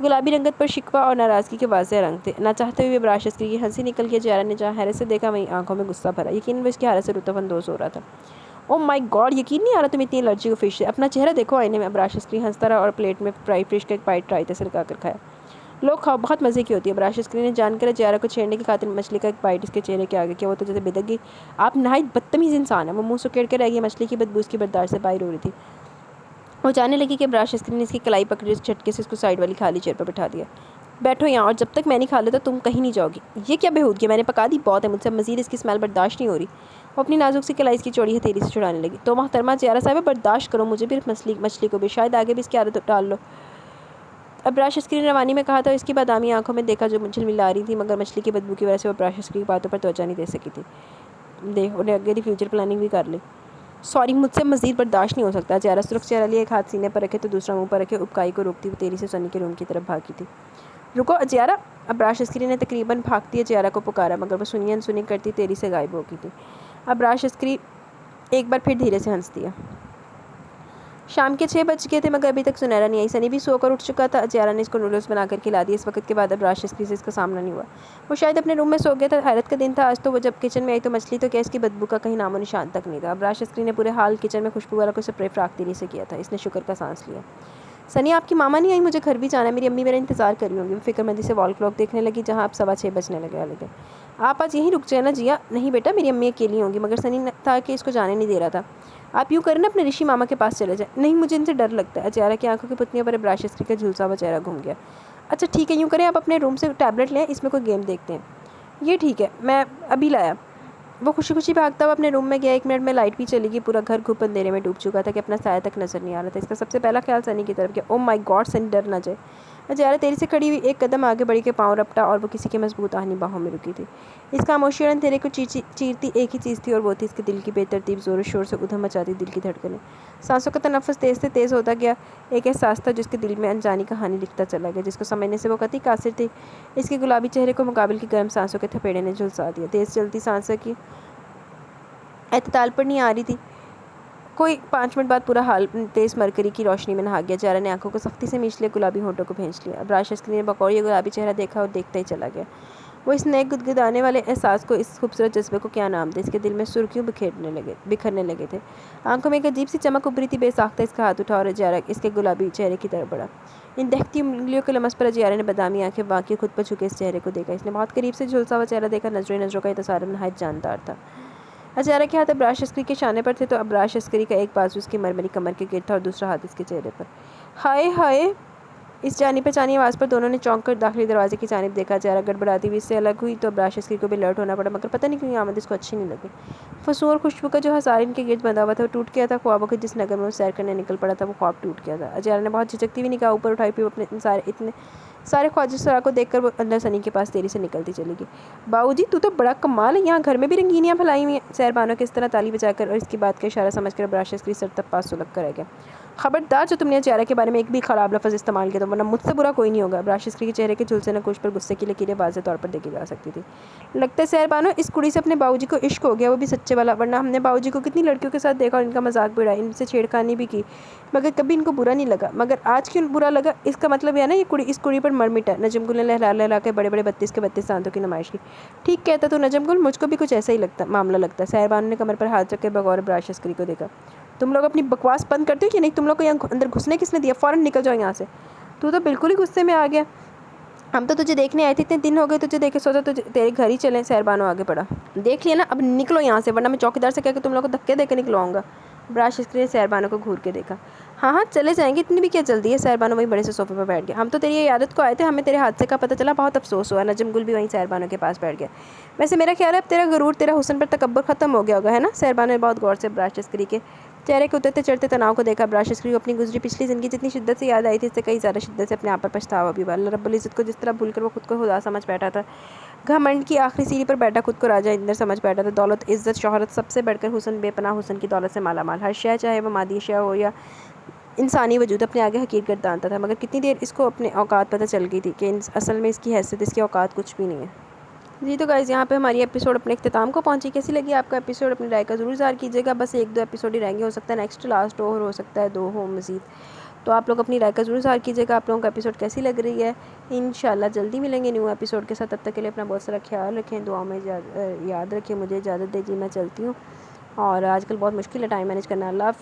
गुलाबी रंगत पर शिकवा और नाराज़गी के वाज़ेह रंग थे। ना चाहते हुए ब्राशस्क्री की हंसी निकल गई। ज़ारा ने जहाँ हैरत से देखा वहीं आंखों में गुस्सा भरा। यकीन वो इसकी हालत से लुत्फ़अंदोज़ हो रहा था। ओह माय गॉड, यकीन नहीं आ रहा तुम इतनी एलर्जी हो फिश से। अपना चेहरा देखो आईने में। ब्राशस्क्री हंसता रहा और प्लेट में फ्राई फिश का एक बाइट रायते से लगा कर खाया। लोग खाओ, बहुत मज़े की होती है। ब्राशस्क्री ने जानकर ज़ारा को छेड़ने की खातिर मछली का एक बाइट इसके चेहरे के आगे किया। वो तो जैसे बिदक गई। आप नहायत बदतमीज़ इंसान है। वो मुँह सुकेड़ कर रह गई। मछली की बदबू उसकी बर्दाश्त से बाहर हो रही थी। वो जानने लगी कि ब्राशस्क्री ने इसकी कलाई पकड़ी, उस झटके से इसको साइड वाली खाली चेयर पर बैठा दिया। बैठो यहाँ, और जब तक मैं नहीं खा लेता तुम कहीं नहीं जाओगी। ये क्या बेहूदगी, मैंने पका दी बहुत है, मुझसे मज़ीद इसकी स्मेल बर्दाश्त नहीं हो रही। वो अपनी नाजुक सी कलाई इसकी चौड़ी हथेली से छुड़ाने लगी। तो मोहतरमा ज़ारा साहिबा, बर्दाश्त करो मुझे भी, मछली को भी, शायद आगे भी इसकी आदत डाल लो। अब ब्राशस्क्री ने रवानी में कहा था। इसकी बादामी आंखों में देखा जो झिलमिला रही थी, मगर मछली की बदबू की वजह से वो ब्राशस्क्री की बातों पर तवज्जो नहीं दे सकी थी। उन्हें आगे की फ्यूचर प्लानिंग भी कर ली। सॉरी, मुझसे मज़ीद बर्दाश्त नहीं हो सकता। ज़ारा सुर्ख चेहरा लिए एक हाथ सीने पर रखे तो दूसरा मुंह पर रखे उबकाई को रोकती हुई तेजी से सनी के रूम की तरफ भागी थी। रुको ज़ारा। अब ब्राशस्क्री ने तकरीबन भागती है ज़ारा को पुकारा, मगर वह सुनी अनसुनी करती तेरी से गायब हो गई थी। अब ब्राशस्क्री एक बार फिर धीरे से हंस दिया। शाम के 6 बज गए थे, मगर अभी तक सुनहरा नहीं आई। सनी भी सोकर उठ चुका था। ज़ारा ने इसको नूडल्स बनाकर खिला दिए। इस वक्त के बाद अब ब्राशस्क्री से इसका सामना नहीं हुआ। वो शायद अपने रूम में सो गया था। हैरत का दिन था आज तो। वो जब किचन में आई तो मछली तो क्या, इसकी बदबू का कहीं नामो निशान तक नहीं था। ब्राशस्क्री ने पूरे हाल किचन में खुशबू वाला कोई स्प्रे फ्राकतीरी से किया था। इसने शुक्र का सांस लिया। सनी, आपकी मामा नहीं आई, मुझे घर भी जाना है। मेरी अम्मी मेरा इंतजार कर रही होंगी। वो फिक्रमंदी से वॉल क्लॉक देखने लगी, जहाँ अब 6:15 बजने लगे वाले थे। आप आज यहीं रुक जाए ना जिया। नहीं बेटा, मेरी अम्मी अकेली होंगी। मगर सनी था कि इसको जाने नहीं दे रहा था। आप यूँ करें ना, अपने ऋषि मामा के पास चले जाए। नहीं, मुझे इनसे डर लगता है। ज़ारा की आंखों की पुतलियों पर ब्राशस्क्री का झुलसा हुआ चेहरा घूम गया। अच्छा ठीक है, यूँ करें आप अपने रूम से टैबलेट लें, इसमें कोई गेम देखते हैं। ये ठीक है, मैं अभी लाया। वो खुशी खुशी भागता हुआ अपने रूम में गया। 1 मिनट में लाइट भी चली गई। पूरा घर घुप अंधेरे में डूब चुका था कि अपना साया तक नजर नहीं आ रहा था। इसका सबसे पहला ख्याल सनी की तरफ गया। ओह माय गॉड, सनी डर ना जाए। ज़ारा तेरी से खड़ी हुई एक कदम आगे बढ़ी के पाँव रपटा और वो किसी की मजबूत आहनी बाहों में रुकी थी। इसका खामोशी और अंधेरे को चीरती एक ही चीज़ थी, और वो थी इसके दिल की बेतरतीब ज़ोर शोर से उधम मचाती दिल की धड़कनें। सांसों का तनफ्फुस तेज़ से तेज़ होता गया। एक एहसास था जिसके दिल में अनजानी कहानी लिखता चला गया, जिसको समझने से वो कतई कासिर थी। इसके गुलाबी चेहरे को मुकाबिल की गर्म सांसों के थपेड़े ने झुलसा दिया। तेज़ चलती सांसों की एतताल पर नहीं आ रही थी। कोई 5 मिनट बाद पूरा हाल तेज़ मरकरी की रोशनी में नहा गया। ज़ारा ने आंखों को सख्ती से मींच लिया, गुलाबी होंठों को भींच लिया। ब्राशस्क्री ने बकौल ये गुलाबी चेहरा देखा और देखता ही चला गया। वो इस नए गुदगुदाने वाले एहसास को, इस खूबसूरत जज्बे को क्या नाम दे। इसके दिल में सुर्खियों बिखरने लगे थे। आंखों में एक अजीब सी चमक उभरी थी। बेसाख्ता इसका हाथ उठा और ज़ारा इसके गुलाबी चेहरे की तरफ बढ़ा। इन दहकती उंगलियों के लमस पर ज़ारा ने बादामी आंखें बाकी खुद पर झुके इस चेहरे को देखा। इसने बहुत करीब से झुलसा हुआ चेहरा देखा। नजरों का ये तसारुफ नहायत जानदार था। ज़ारा के हाथ अब ब्राशस्क्री के शाने पर थे, तो अब ब्राशस्क्री का एक बाजू उसकी मरमरी कमर के गिर्द था और दूसरा हाथ इसके चेहरे पर। हाय हाय, इस जानी पहचानी आवाज़ पर दोनों ने चौंक कर दाखिली दरवाजे की जानिब देखा। ज़ारा गड़बड़ाती हुई इससे अलग हुई तो ब्राशस्क्री को भी अलर्ट होना पड़ा, मगर पता नहीं क्यों आमद इसको अच्छी नहीं लगी। फसूं और खुशबू का जो हसार इनके गिर्द बंधा हुआ था वो टूट गया था। ख्वाबों के जिस नगर में वो सैर करने निकल पड़ा था वो ख्वाब टूट गया था। ज़ारा ने बहुत झिझकती हुई निगाह ऊपर उठाई, फिर अपने इतने सारे ख्वाहिशों को देखकर वो अंदर सनी के पास तेरी से निकलती चली गई। बाबूजी, तू तो बड़ा कमाल है, यहाँ घर में भी रंगीनियाँ फैलाई हुई हैं। सैरबानों के इस तरह ताली बजाकर और इसकी बात का इशारा समझकर ब्राशस्क्री सर तक पास सुलग कर रह गया। खबरदार, जो तुमने ज़ारा के बारे में एक भी ख़राब लफ्ज़ इस्तेमाल किया तो वरना मुझसे बुरा कोई नहीं होगा। ब्राशस्क्री के चेहरे के झुलसे नकुश पर गुस्से की लकीरें वाज़ेह तौर पर देखी जा सकती थी। लगता है सैरबानो, इस कुड़ी से अपने बाबूजी को इश्क हो गया, वो भी सच्चे वाला। वरना हमने बाबूजी को कितनी लड़कियों के साथ देखा और इनका मजाक भी उड़ाया, इनसे छेड़खानी भी की, मगर कभी इनको बुरा नहीं लगा। मगर आज क्यों बुरा लगा? इसका मतलब है ना, ये कुड़ी इस कुड़ी पर मर मिटा। नजमगुल ने लहरा लहरा के बड़े बड़े 32 के 32 दांतों की नुमाइश की। ठीक कहता तो नजमगुल, मुझको भी कुछ ऐसा ही मामला लगता। सैरबानो ने कमर पर हाथ रख के बगौर ब्राशस्क्री को देखा। तुम लोग अपनी बकवास बंद करते हो कि नहीं? तुम लोग को यहाँ अंदर घुसने किसने दिया? फ़ौरन निकल जाओ यहाँ से। तू तो बिल्कुल ही गुस्से में आ गया। हम तो तुझे देखने आए थे, इतने दिन हो गए तुझे देखे, सोचा तुझे तेरे घर ही चलें। सैरबानो आगे बढ़ा। देख लिया ना, अब निकलो यहाँ से, वरना मैं चौकीदार से कह के तुम लोग को धक्के देकर निकलवाऊंगा। ब्राशस्क्री ने सैरबानो को घूर के देखा। हाँ हाँ, चले जाएंगे, इतनी भी क्या जल्दी है? सैरबानो वहीं बड़े से सोफे पर बैठ गया। हम तो तेरी इयादत को आए थे, हमें तेरे हादसे का पता चला, बहुत अफसोस हुआ। नजमगुल भी वहीं सैरबानो के पास बैठ गया। वैसे मेरा ख्याल है अब तेरा गरूर, तेरा हुस्न पर तकब्बुर ख़त्म हो गया होगा, है ना? सैरबानो ने बहुत गौर से ब्राशस्क्री के चेहरे के उतरते चढ़ते तनाव को देखा अबरार शस्त्री को अपनी गुजरी पिछली ज़िंदगी जितनी शिद्दत से याद आई थी, इससे कई ज़्यादा शिद्दत से अपने आप पर पछतावा भी हुआ। अल्लाह रब्बुल इज़्ज़त को जिस तरह भूलकर वो खुद को खुदा समझ बैठा था, घमंड की आखिरी सीढ़ी पर बैठा खुद को राजा इंदर समझ बैठा था। दौलत, इज़्ज़त, शोहरत, सबसे बढ़कर हुस्न, बेपनाह हुस्न की दौलत से माला माल, हर शय चाहे वह मादी अशिया हो या इंसानी वजूद, अपने आगे हकीर गर्दानता था। मगर कितनी देर इसको अपने औकात पता चल गई थी कि असल में इसकी हैसियत, इसकी औकात कुछ भी नहीं है। जी तो गाइज़, यहाँ पे हमारी एपिसोड अपने इख्तिताम को पहुँची। कैसी लगी आपका एपिसोड? अपनी राय का ज़रूर ज़ाहिर कीजिएगा। बस 1-2 एपिसोड ही रहेंगे, हो सकता है नेक्स्ट लास्ट हो और हो सकता है 2 हो मज़ीद। तो आप लोग अपनी राय का ज़रूर ज़ाहिर कीजिएगा, आप लोगों को एपिसोड कैसी लग रही है। इंशाल्लाह जल्दी मिलेंगे न्यू एपिसोड के साथ। तब तक के लिए अपना बहुत सारा ख्याल रखें, दुआ में याद रखें। मुझे इजाज़त दीजिए, मैं चलती हूँ। और आजकल बहुत मुश्किल है टाइम मैनेज करना। अल्लाह